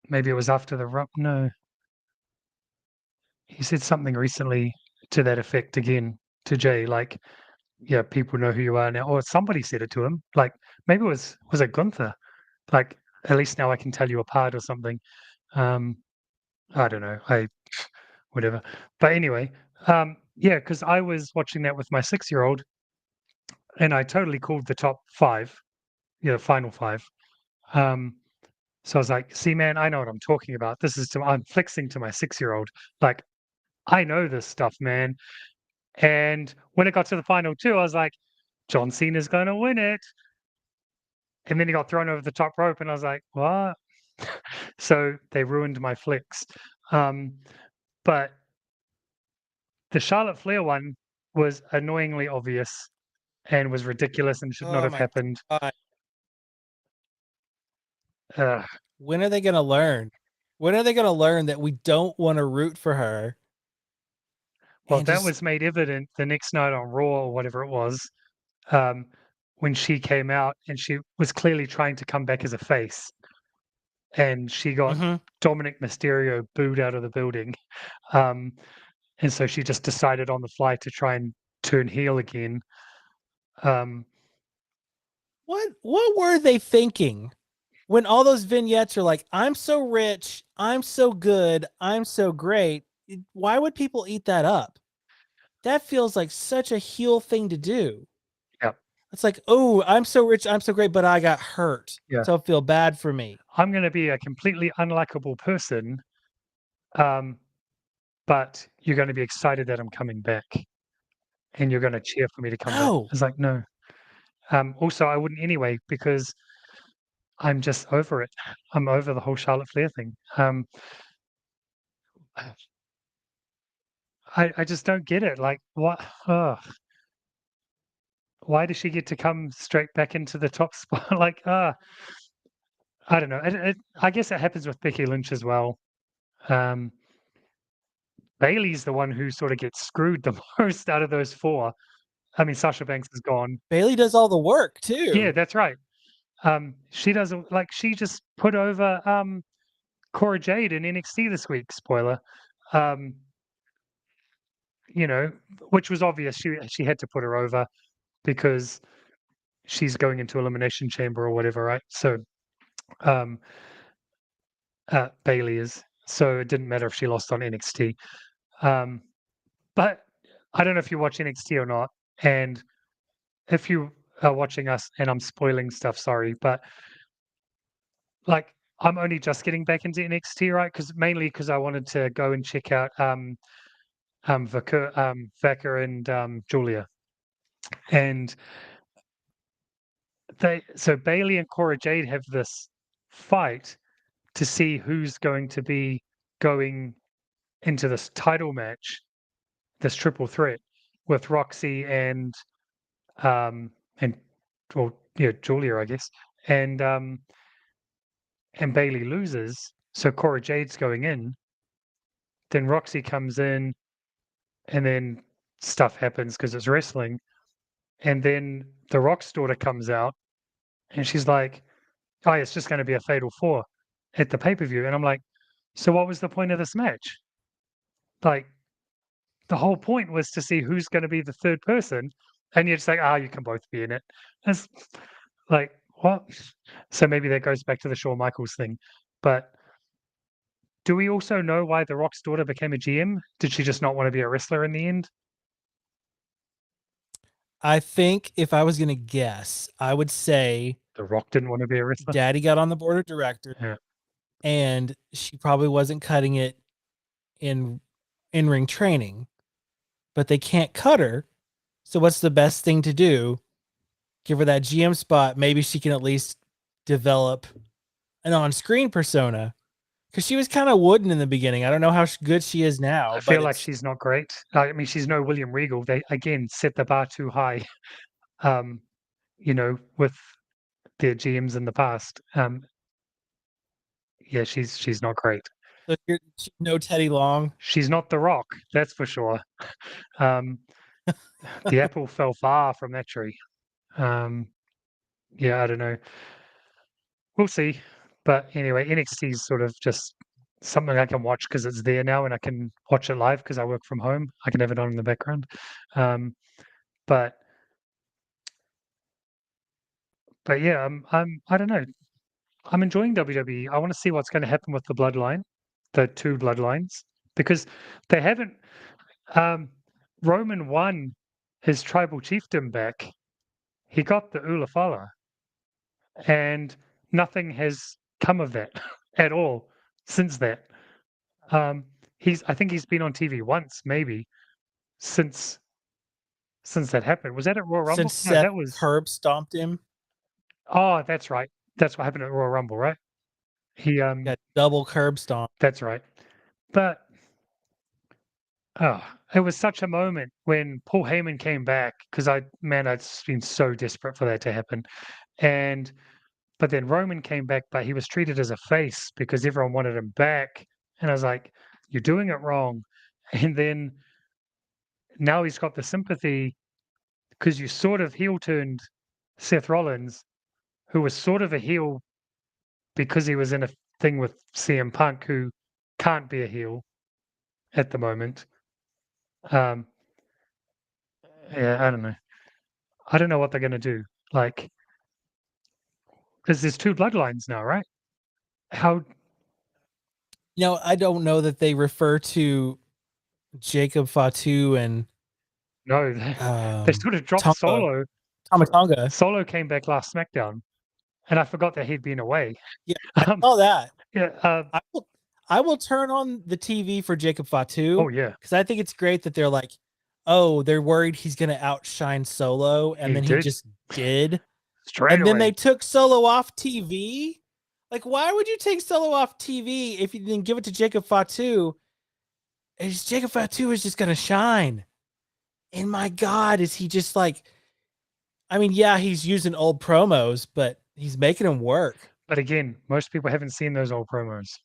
Maybe it was after the no. He said something recently to that effect again to Jay, like, yeah, people know who you are now. Or somebody said it to him. Like maybe was it Gunther? Like, at least now I can tell you apart or something. I don't know. Whatever. But anyway, yeah, because I was watching that with my 6-year-old and I totally called the top 5, final 5. So I was like, see, man, I know what I'm talking about. I'm flexing to my 6-year-old. Like, I know this stuff, man. And when it got to the final 2, I was like, John Cena's going to win it. And then he got thrown over the top rope and I was like, what? So they ruined my flex. But the Charlotte Flair one was annoyingly obvious and was ridiculous and should not have happened. God. When are they going to learn? When are they going to learn that we don't want to root for her? Well, And that just- was made evident the next night on Raw or whatever it was, when she came out and she was clearly trying to come back as a face, and she got Dominic Mysterio booed out of the building, and so she just decided on the fly to try and turn heel again. What were they thinking when all those vignettes are like, I'm so rich, I'm so good, I'm so great? Why would people eat that up? That feels like such a heel thing to do. Yeah. It's like, oh, I'm so rich, I'm so great, but I got hurt. Yeah. So feel bad for me. I'm going to be a completely unlikable person, but you're going to be excited that I'm coming back, and you're going to cheer for me to come back. It's like, no. Also, I wouldn't anyway, because I'm just over it. I'm over the whole Charlotte Flair thing. I just don't get it. Like, what? Why does she get to come straight back into the top spot? Like, I don't know. I guess it happens with Becky Lynch as well. Bailey's the one who sort of gets screwed the most out of those four. I mean, Sasha Banks is gone. Bailey does all the work too. Yeah, that's right. She doesn't like. She just put over Cora Jade in NXT this week. Spoiler. You know, which was obvious. She had to put her over because she's going into Elimination Chamber or whatever, right? So, Bailey is. So it didn't matter if she lost on NXT. But I don't know if you watch NXT or not, and if you are watching us, and I'm spoiling stuff, sorry, but like I'm only just getting back into NXT, right? Mainly because I wanted to go and check out Vaca and Julia, and so Bailey and Cora Jade have this fight to see who's going to be going into this title match, this triple threat with Roxy and Julia, I guess, and Bailey loses, so Cora Jade's going in. Then Roxy comes in, and then stuff happens because it's wrestling, and then the Rock's daughter comes out, and she's like, "Oh, it's just going to be a fatal four at the pay-per-view," and I'm like, "So what was the point of this match? Like, the whole point was to see who's going to be the third person, and you're just like, you can both be in it." It's like, what? So maybe that goes back to the Shawn Michaels thing. But do we also know why The Rock's daughter became a GM? Did she just not want to be a wrestler in the end? I think if I was going to guess, I would say The Rock didn't want to be a wrestler. Daddy got on the board of directors, and she probably wasn't cutting it in ring training, but they can't cut her. So what's the best thing to do? Give her that GM spot. Maybe she can at least develop an on-screen persona, because she was kind of wooden in the beginning. I don't know how good she is now. I feel like she's not great. I mean, she's no William Regal. They again set the bar too high. With their GMs in the past. Yeah, she's not great. So no Teddy Long. She's not The Rock, that's for sure. The apple fell far from that tree. Yeah, I don't know. We'll see. But anyway, NXT is sort of just something I can watch because it's there now, and I can watch it live because I work from home. I can have it on in the background. But yeah, I don't know. I'm enjoying WWE. I want to see what's going to happen with the bloodline, the two bloodlines, because they haven't. Roman won his tribal chiefdom back. He got the Ulafala, and nothing has come of that at all since that. I think he's been on TV once, maybe, since that happened. Was that at Royal Rumble? Since that was Herb stomped him. Oh, that's right. That's what happened at Royal Rumble, right? He got double curb stomp. That's right. But it was such a moment when Paul Heyman came back, because I'd been so desperate for that to happen. And But then Roman came back, but he was treated as a face because everyone wanted him back. And I was like, you're doing it wrong. And then now he's got the sympathy because you sort of heel turned Seth Rollins, who was sort of a heel because he was in a thing with CM Punk, who can't be a heel at the moment. Yeah, I don't know. I don't know what they're going to do. Like, because there's two bloodlines now, right? How? I don't know that they refer to Jacob Fatu and No, they sort of dropped Solo. Tama Tonga. Solo came back last SmackDown, and I forgot that he'd been away. Yeah, I saw that. Yeah, I will turn on the TV for Jacob Fatu. Oh yeah, because I think it's great that they're like, oh, they're worried he's going to outshine Solo, and then he just did. Straight and away. then they took Solo off TV. Like, why would you take Solo off TV if you didn't give it to Jacob Fatu? Jacob Fatu is just going to shine. And my God, is he just like, I mean, yeah, he's using old promos, but he's making them work. But again, most people haven't seen those old promos.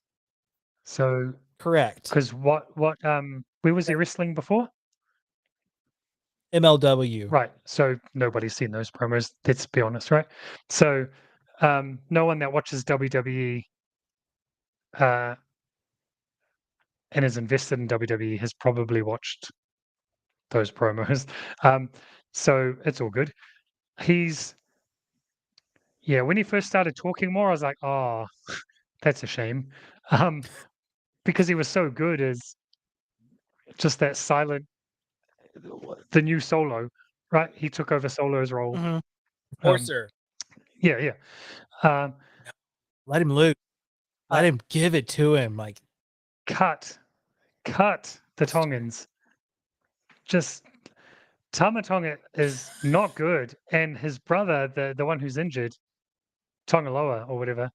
So correct. Because where was he wrestling before? MLW. Right. So nobody's seen those promos. Let's be honest, right? So no one that watches WWE and is invested in WWE has probably watched those promos. So it's all good. When he first started talking more, I was like, oh, that's a shame. Because he was so good as just that silent, the new Solo, right? He took over Solo's role. Mm-hmm. Forcer. Yeah. Let him loose. Let him give it to him. Like, cut the Tongans. Just Tama Tonga is not good, and his brother, the one who's injured, Tongaloa or whatever,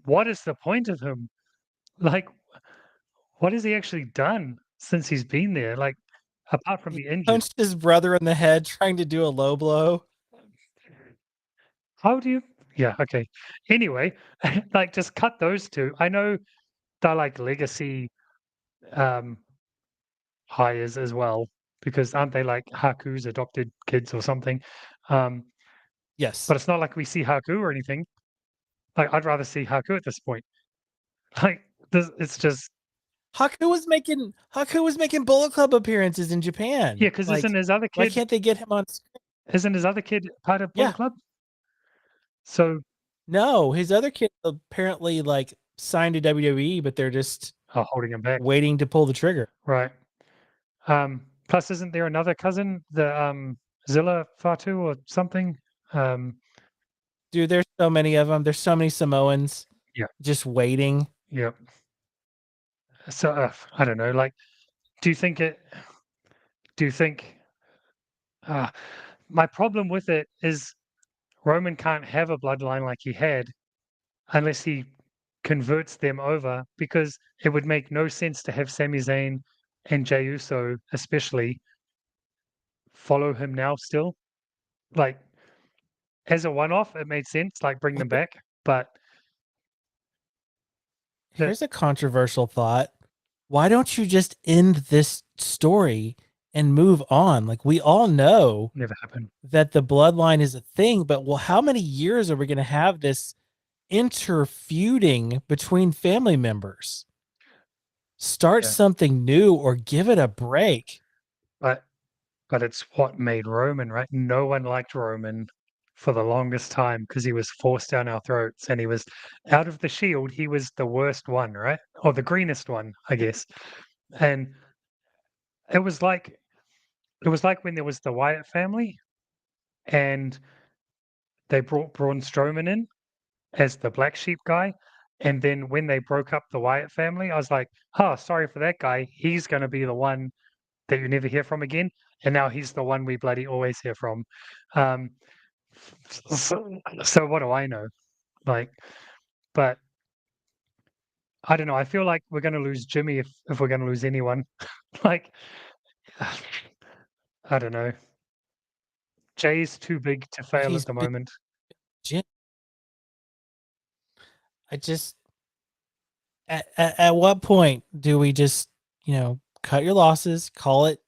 what is the point of him? Like, what has he actually done since he's been there? Like, apart from the injury, punched his brother in the head trying to do a low blow. How do you? Yeah, okay. Anyway, like, just cut those two. I know they're like legacy hires as well, because aren't they like Haku's adopted kids or something? Yes. But it's not like we see Haku or anything. Like, I'd rather see Haku at this point. Like, it's just Haku was making Bullet Club appearances in Japan. Yeah, because isn't his other kid? Why can't they get him on screen? Isn't his other kid part of Bullet Club? So no, his other kid apparently like signed to WWE, but they're just holding him back, waiting to pull the trigger. Right. Plus, isn't there another cousin, the Zilla Fatu or something? Dude, there's so many of them. There's so many Samoans. Yeah. Just waiting. Yep. So I don't know. Like, do you think? My problem with it is Roman can't have a bloodline like he had unless he converts them over, because it would make no sense to have Sami Zayn and Jey Uso especially follow him now still. Like, as a one-off, it made sense, like bring them back. But here's a controversial thought. Why don't you just end this story and move on? Like, we all know never happened that the bloodline is a thing, but well, how many years are we going to have this interfeuding between family members? Start something new or give it a break. But it's what made Roman, right? No one liked Roman for the longest time because he was forced down our throats, and he was out of the Shield. He was the worst one, right? Or the greenest one, I guess. And it was like when there was the Wyatt family, and they brought Braun Strowman in as the black sheep guy. And then when they broke up the Wyatt family, I was like, oh, sorry for that guy. He's going to be the one that you never hear from again. And now he's the one we bloody always hear from. So what do I know? Like, but I don't know. I feel like we're going to lose Jimmy if we're going to lose anyone. Like, I don't know. Jay's too big to fail at the moment. I just at what point do we just, cut your losses, call it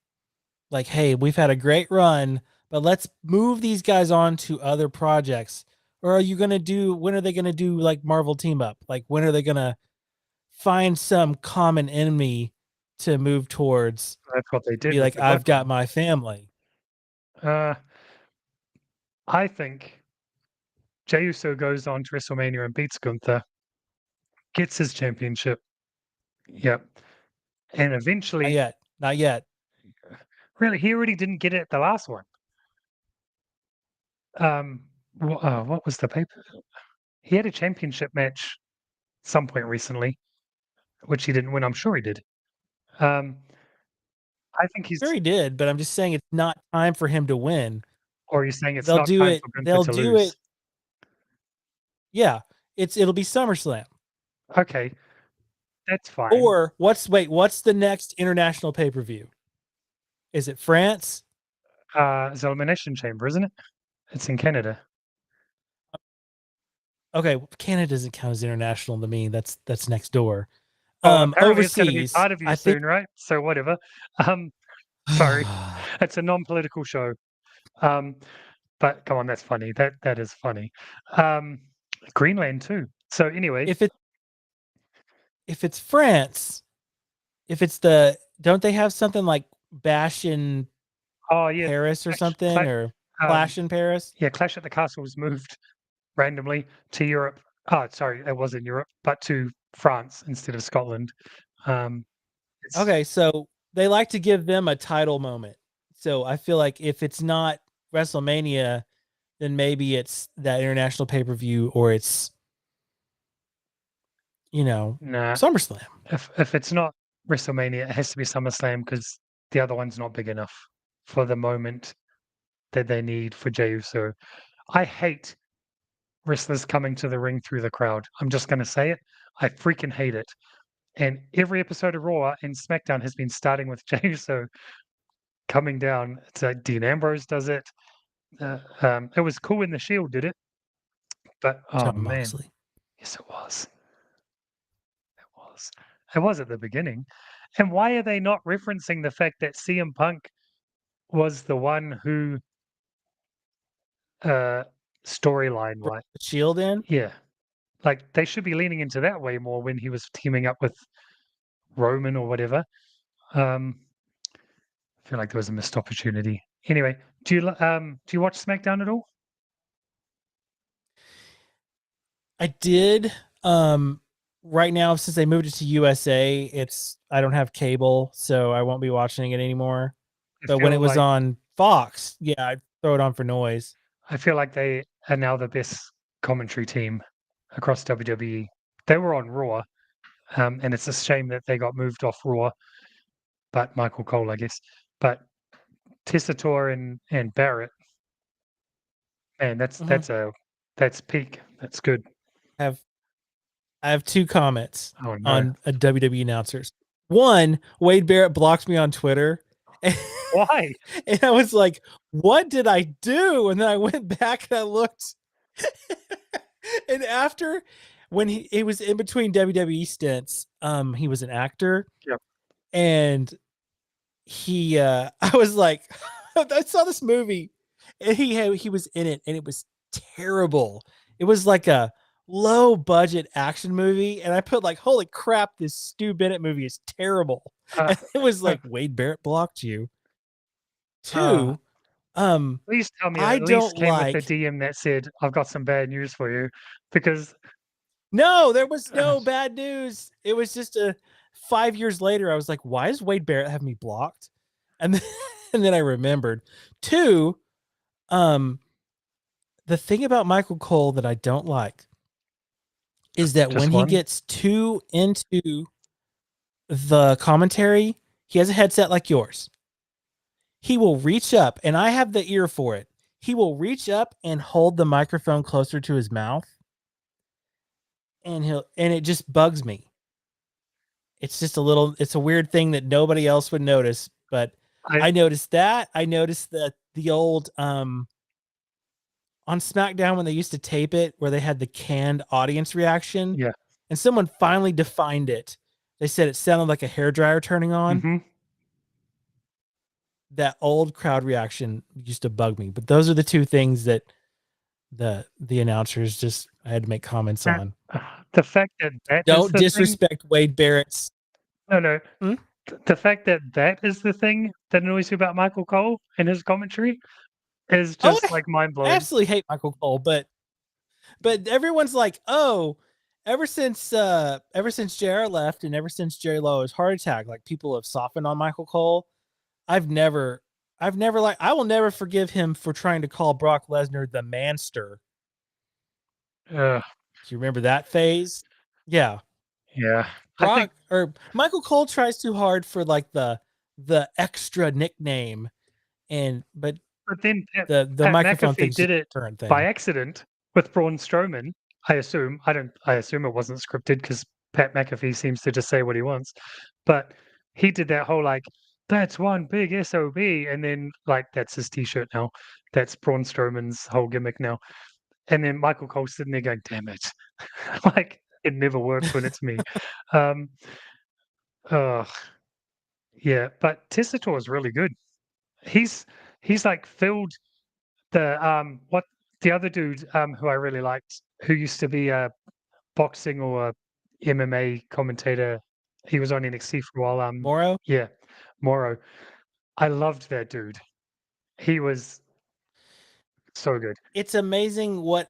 like, hey, we've had a great run, but let's move these guys on to other projects. Or are you gonna do when are they gonna do like Marvel team up? Like when are they gonna find some common enemy to move towards? That's what they did Be with like, the I've Black got one. my family. I think Jey Uso goes on to WrestleMania and beats Gunther, gets his championship. Yep. And Not eventually, yet. Not yet. really, he already didn't get it at the last one. What was the paper? He had a championship match some point recently, which he didn't win. I'm sure he did. I think he's. Sure he did, but I'm just saying it's not time for him to win. Or you're saying it's They'll not do time it. for Gunther They'll to do lose? it. Yeah, it'll be SummerSlam. Okay, that's fine. Or what's the next international pay-per-view? Is it France? It's Elimination Chamber, isn't it? It's in Canada. Okay, Canada doesn't count as international to me. That's next door. Well, apparently it's going to be Overseas, part of you I soon, think. right? So whatever. Sorry, it's a non-political show. But come on, that's funny. That is funny. Greenland too. So anyway, if it's France, don't they have something like Bash in oh yeah, Paris or something, or Clash in Paris? Yeah, Clash at the Castle was moved randomly to Europe. Oh, sorry, it was in Europe, but to France instead of Scotland. Okay, so they like to give them a title moment. So I feel like if it's not WrestleMania, then maybe it's that international pay-per-view, or it's Nah. SummerSlam. If it's not WrestleMania, it has to be SummerSlam because the other one's not big enough for the moment that they need for Jey Uso. I hate wrestlers coming to the ring through the crowd. I'm just going to say it. I freaking hate it. And every episode of Raw and SmackDown has been starting with Jey Uso coming down. It's like Dean Ambrose does it. It was cool when the Shield did it, but oh Jon man, Moxley. yes, it was. It was at the beginning. And why are they not referencing the fact that CM Punk was the one who storyline Brought right? the Shield in. Yeah. Like they should be leaning into that way more when he was teaming up with Roman or whatever. I feel like there was a missed opportunity. Anyway, do you watch SmackDown at all? I did. Right now, since they moved it to USA, I don't have cable, so I won't be watching it anymore. But when it was on Fox, yeah, I'd throw it on for noise. I feel like they are now the best commentary team across WWE. They were on Raw, and it's a shame that they got moved off Raw. But Michael Cole, I guess. But Tessitore and Barrett, man, that's peak. That's good. I have two comments Oh, no. on a WWE announcers. One, Wade Barrett blocks me on Twitter. Why? And I was like, what did I do? And then I went back and I looked. And after, when he was in between WWE stints, he was an actor. Yep. And I was like, I saw this movie and he was in it and it was terrible. It was like a low budget action movie. And I put like, holy crap, this Stu Bennett movie is terrible. And it was like, Wade Barrett blocked you. Two, please tell me I at least don't came like with the DM that said, I've got some bad news for you. Because no, there was no bad news. It was just 5 years later. I was like, why does Wade Barrett have me blocked? And then, and then I remembered. Two, the thing about Michael Cole that I don't like is that Just when one? he gets too into the commentary, he has a headset like yours. He will reach up, and I have the ear for it. He will reach up and hold the microphone closer to his mouth. And it just bugs me. It's just it's a weird thing that nobody else would notice, but I noticed that. I noticed that the old on SmackDown when they used to tape it, where they had the canned audience reaction. Yeah. And someone finally defined it. They said it sounded like a hairdryer turning on. Mm-hmm. That old crowd reaction used to bug me. But those are the two things that the announcers just I had to make comments on. The fact that is Don't the disrespect Wade Barrett's. No. The fact that is the thing that annoys you about Michael Cole and his commentary is just like mind blowing. I absolutely hate Michael Cole, but everyone's like, oh, ever since JR left and ever since Jerry Lawler's heart attack, like people have softened on Michael Cole. I will never forgive him for trying to call Brock Lesnar the Manster. Do you remember that phase? Yeah. Yeah. Michael Cole tries too hard for like the extra nickname, but then the Pat microphone McAfee thing's did it current thing. by accident with Braun Strowman. I assume it wasn't scripted because Pat McAfee seems to just say what he wants. But he did that whole like, that's one big SOB, and then like that's his T-shirt now. That's Braun Strowman's whole gimmick now. And then Michael Cole's sitting there going, "Damn it!" Like it never works when it's me. Yeah, but Tessitore is really good. He's like filled the the other dude who I really liked, who used to be a boxing or a MMA commentator. He was on NXT for a while. Morrow? Yeah, Morrow. I loved that dude. He was so good. It's amazing what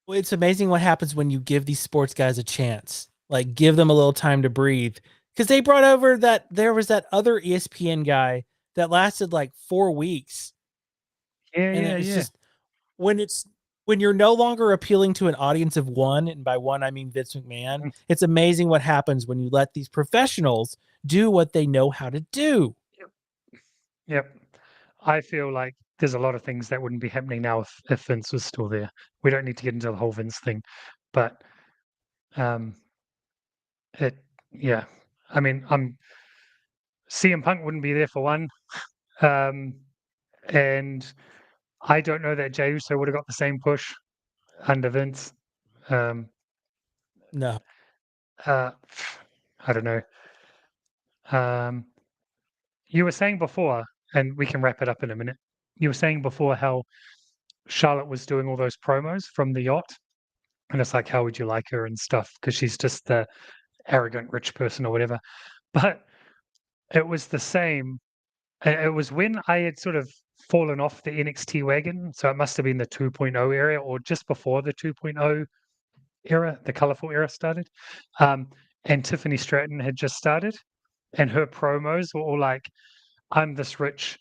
happens when you give these sports guys a chance. Like give them a little time to breathe. Because they brought over there was that other ESPN guy that lasted like 4 weeks. Yeah, just when you're no longer appealing to an audience of one, and by one I mean Vince McMahon, it's amazing what happens when you let these professionals do what they know how to do. Yep. I feel like there's a lot of things that wouldn't be happening now if Vince was still there. We don't need to get into the whole Vince thing, but I mean, CM Punk wouldn't be there for one, and I don't know that Jey Uso would have got the same push under Vince. No. I don't know. You were saying before, and we can wrap it up in a minute. You were saying before how Charlotte was doing all those promos from the yacht, and it's like, how would you like her and stuff? Because she's just the arrogant rich person or whatever. But it was the same. It was when I had sort of fallen off the NXT wagon, so it must have been the 2.0 era or just before the 2.0 era, the colorful era started. And Tiffany Stratton had just started, and her promos were all like, I'm this rich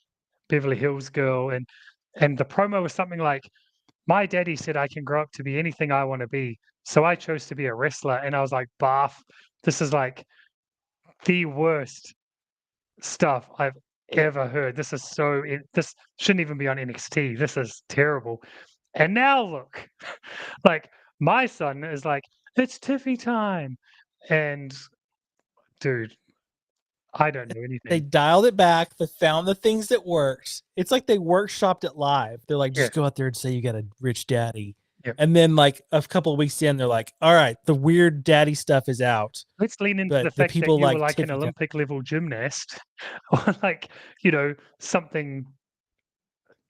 Beverly Hills girl, and the promo was something like, my daddy said I can grow up to be anything I want to be, so I chose to be a wrestler. And I was like, baff, this is like the worst stuff I've ever heard. This shouldn't even be on NXT. This is terrible. And now look, like my son is like, it's Tiffy time. And dude, I don't know anything. They dialed it back. They found the things that worked. It's like they workshopped it live. They're like, just go out there and say you got a rich daddy. Yep. And then like a couple of weeks in, they're like, all right, the weird daddy stuff is out. Let's lean into the fact that you were like an Olympic level gymnast or like, something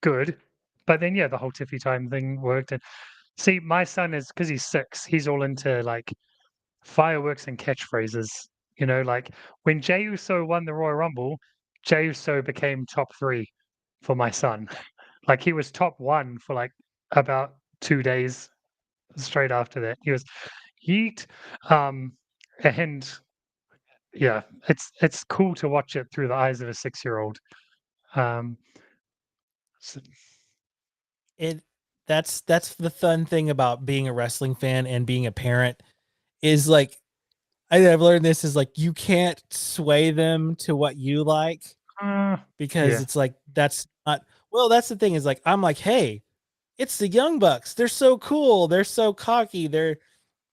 good. But then, yeah, the whole Tiffy time thing worked. And see, my son is, because he's 6, he's all into like fireworks and catchphrases. Like when Jey Uso won the Royal Rumble, Jey Uso became top 3 for my son. Like he was top 1 for like about 2 days straight after that. He was yeet. And yeah, it's cool to watch it through the eyes of a 6-year-old. That's the fun thing about being a wrestling fan and being a parent is like, I've learned this is like, you can't sway them to what you like because it's like, that's the thing is like, I'm like, hey, it's the Young Bucks. They're so cool. They're so cocky. They're,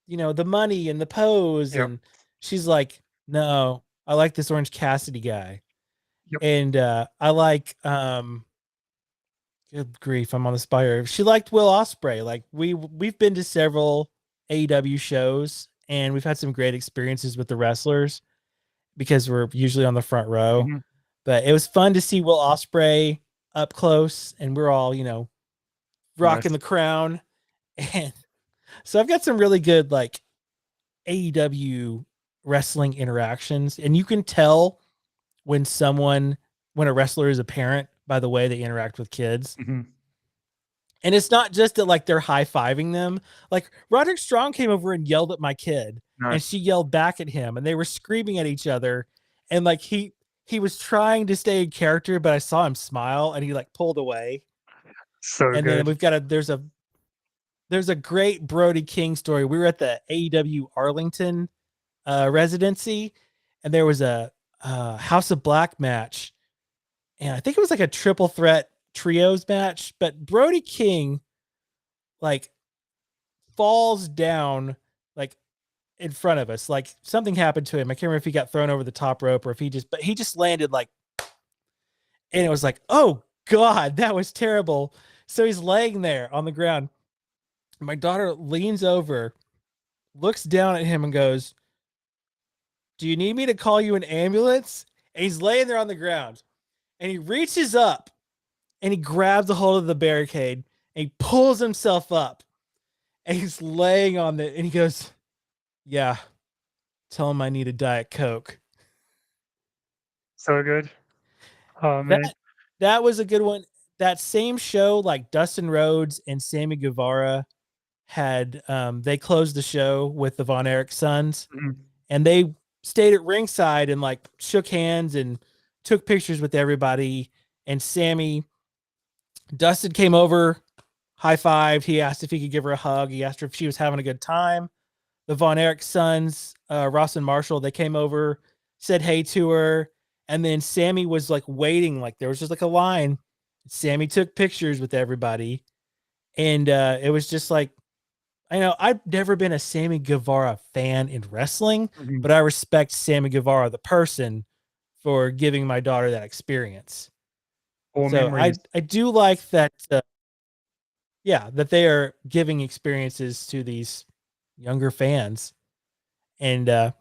the money and the pose. Yep. And she's like, no, I like this Orange Cassidy guy. Yep. And I like, Good grief, I'm on the spire. She liked Will Ospreay. Like we've been to several AEW shows and we've had some great experiences with the wrestlers because we're usually on the front row. Mhm. But it was fun to see Will Ospreay up close, and we're all, rocking Nice. the crown. And so I've got some really good like AEW wrestling interactions, and you can tell when when a wrestler is a parent by the way they interact with kids. Mhm. And it's not just that like they're high-fiving them. Like Roderick Strong came over and yelled at my kid, and Nice. she yelled back at him, and they were screaming at each other. And like he was trying to stay in character, but I saw him smile and he like pulled away. So And good. then we've got there's a great Brody King story. We were at the AEW Arlington residency, and there was a House of Black match, and I think it was like a triple threat trios match, but Brody King like falls down like in front of us. Like something happened to him. I can't remember if he got thrown over the top rope or if but he just landed like, and it was like, oh God, that was terrible. So he's laying there on the ground. My daughter leans over, looks down at him and goes, "Do you need me to call you an ambulance?" And he's laying there on the ground, and he reaches up and he grabs a hold of the barricade and he pulls himself up, and he's laying on and he goes, "Yeah, tell him I need a Diet Coke." So good. Oh man. That was a good one. That same show, like Dustin Rhodes and Sammy Guevara had, they closed the show with the Von Erich sons, Mhm. and they stayed at ringside and like shook hands and took pictures with everybody. And Dustin came over, high fived. He asked if he could give her a hug. He asked her if she was having a good time. The Von Erich sons, Ross and Marshall, they came over, said hey to her. And then Sammy was like waiting, like there was just like a line. Sammy took pictures with everybody. And it was just like, I know I've never been a Sammy Guevara fan in wrestling, Mhm. but I respect Sammy Guevara, the person, for giving my daughter that experience. All So memories. I do like that. That they are giving experiences to these younger fans, and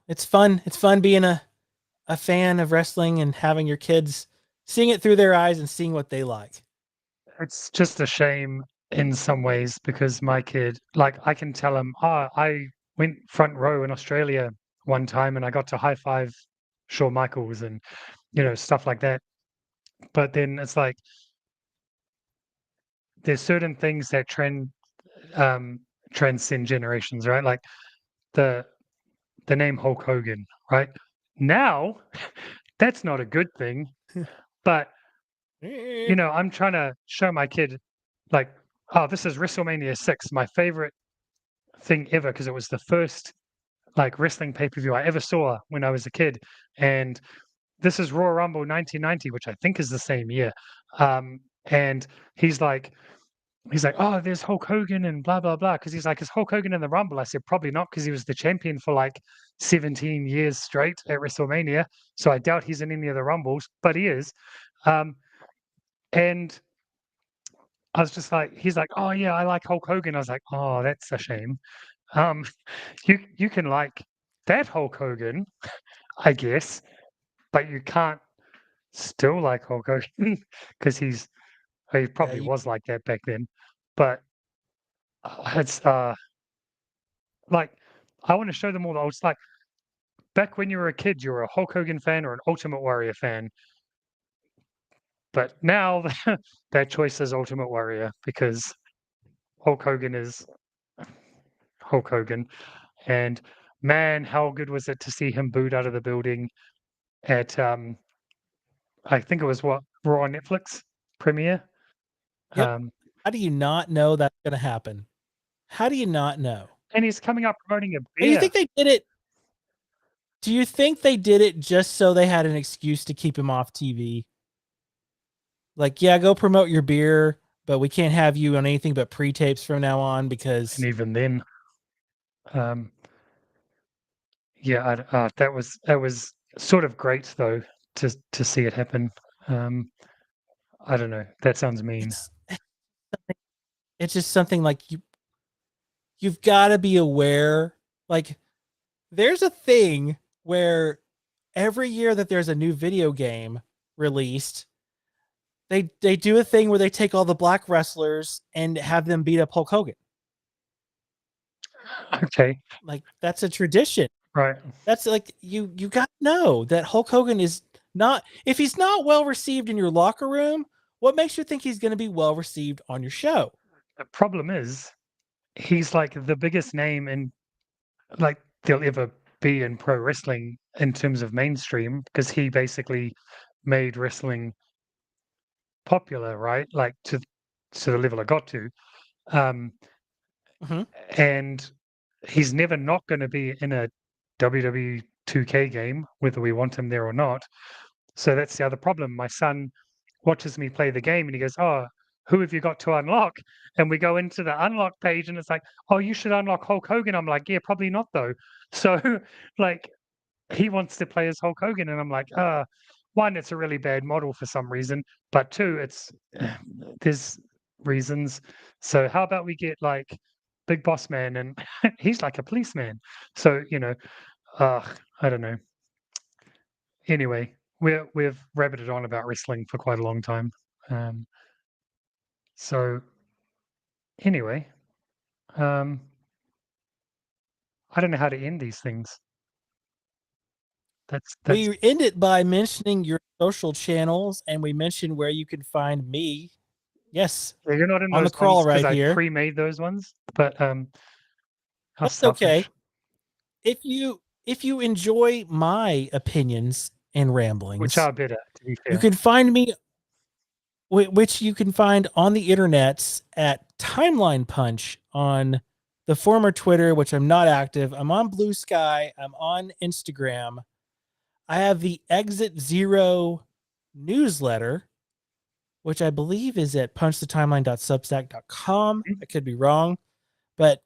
it's fun. It's fun being a fan of wrestling and having your kids seeing it through their eyes and seeing what they like. It's just a shame in some ways because my kid, like, I can tell him, I went front row in Australia one time and I got to high five Shawn Michaels and, stuff like that. But then it's like, there's certain things that transcend generations, right? Like the name Hulk Hogan, right? Now, that's not a good thing, but I'm trying to show my kid, like, oh, this is WrestleMania 6, my favorite thing ever, because it was the first like wrestling pay-per-view I ever saw when I was a kid. And this is Royal Rumble 1990, which I think is the same year. And he's like, oh, there's Hulk Hogan and blah, blah, blah. Because he's like, is Hulk Hogan in the Rumble? I said, probably not, because he was the champion for like 17 years straight at WrestleMania. So I doubt he's in any of the Rumbles, but he is. And I was just like, he's like, oh yeah, I like Hulk Hogan. I was like, oh, that's a shame. Um, you can like that Hulk Hogan, I guess, but you can't still like Hulk Hogan because he probably was like that back then. But it's like I want to show them all the old. It's like back when you were a kid, you were a Hulk Hogan fan or an Ultimate Warrior fan. But now that choice is Ultimate Warrior because Hulk Hogan is Hulk Hogan. And man, how good was it to see him booed out of the building at I think it was Raw on Netflix premiere. Yep. How do you not know that's going to happen? How do you not know? And he's coming up promoting a beer. Do you think they did it? Do you think they did it just so they had an excuse to keep him off TV? Like, yeah, go promote your beer, but we can't have you on anything but pre-tapes from now on because. And even then, that was sort of great though to see it happen. I don't know. That sounds mean. It's just something like you've got to be aware. Like, there's a thing where every year that there's a new video game released, they do a thing where they take all the black wrestlers and have them beat up Hulk Hogan. Okay. Like, that's a tradition. Right. That's like, you got to know that Hulk Hogan is not, if he's not well received in your locker room, what makes you think he's going to be well received on your show? The problem is, he's like the biggest name in like there'll ever be in pro wrestling in terms of mainstream, because he basically made wrestling popular, right? Like to the level I got to. And he's never not going to be in a WWE 2K game, whether we want him there or not. So that's the other problem. My son watches me play the game and he goes, "Oh, who have you got to unlock?" And we go into the unlock page and it's like, "Oh, you should unlock Hulk Hogan." I'm like, "Yeah, probably not though." So like, he wants to play as Hulk Hogan and I'm like, one, it's a really bad model for some reason, but two, it's there's reasons. So how about we get like Big Boss Man, and he's like a policeman. So, I don't know. Anyway, we've rabbited on about wrestling for quite a long time. So anyway, I don't know how to end these things. That's We end it by mentioning your social channels, and we mention where you can find me. Yes, yeah, you're not in on those the crawl ones right I here. pre-made those ones, but how That's selfish. okay. If you enjoy my opinions and ramblings, Which are better, to be fair. you can find me, which you can find on the internets at Timeline Punch on the former Twitter, which I'm not active. I'm on Blue Sky. I'm on Instagram. I have the Exit Zero newsletter, which I believe is at punchthetimeline.substack.com. I could be wrong, but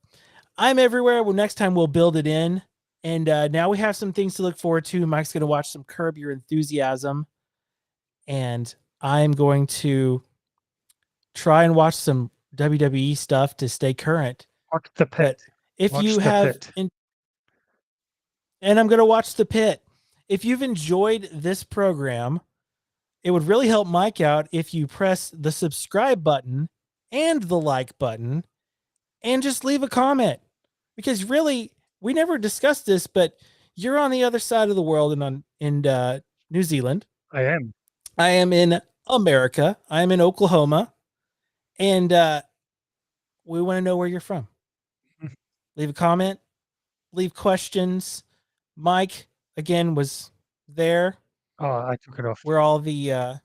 I'm everywhere. Well, next time we'll build it in. And now we have some things to look forward to. Mike's going to watch some Curb Your Enthusiasm. And I'm going to try and watch some WWE stuff to stay current. Watch The Pit. But if Watch you The have, Pit. and I'm going to watch The Pit. If you've enjoyed this program, it would really help Mike out if you press the subscribe button and the like button and just leave a comment. Because really, we never discussed this, but you're on the other side of the world in New Zealand. I am. I am in America. I am in Oklahoma. And we want to know where you're from. Leave a comment. Leave questions. Mike, again, was there. Oh, I took it off. Where all the...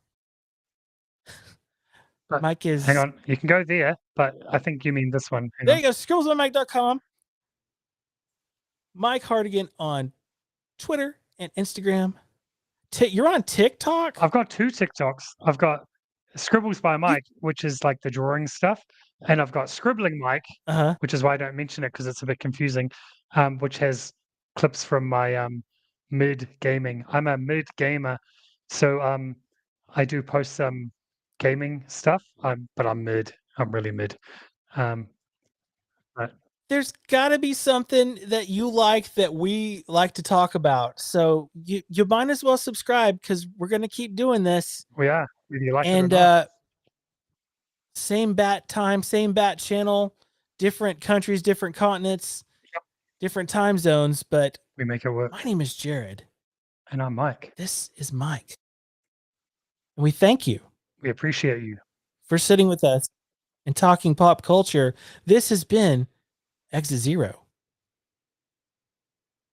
Mike is... Hang on. You can go there, but I think you mean this one. Hang there on. you go. Scribblesonmike.com. Mike Hardigan on Twitter and Instagram. You're on TikTok? I've got two TikToks. I've got Scribbles by Mike, which is like the drawing stuff. And I've got Scribbling Mike, which is why I don't mention it because it's a bit confusing, which has clips from my mid gaming. I'm a mid gamer. So I do post some gaming stuff, but I'm mid. I'm really mid. But there's got to be something that you like that we like to talk about. So you might as well subscribe because we're going to keep doing this. We are. Whether you like and it or not. Same bat time, same bat channel, different countries, different continents, different time zones, but we make it work. My name is Jarrod. And I'm Mike. This is Mike. And we thank you. We appreciate you for sitting with us and talking pop culture. This has been Exit Zero.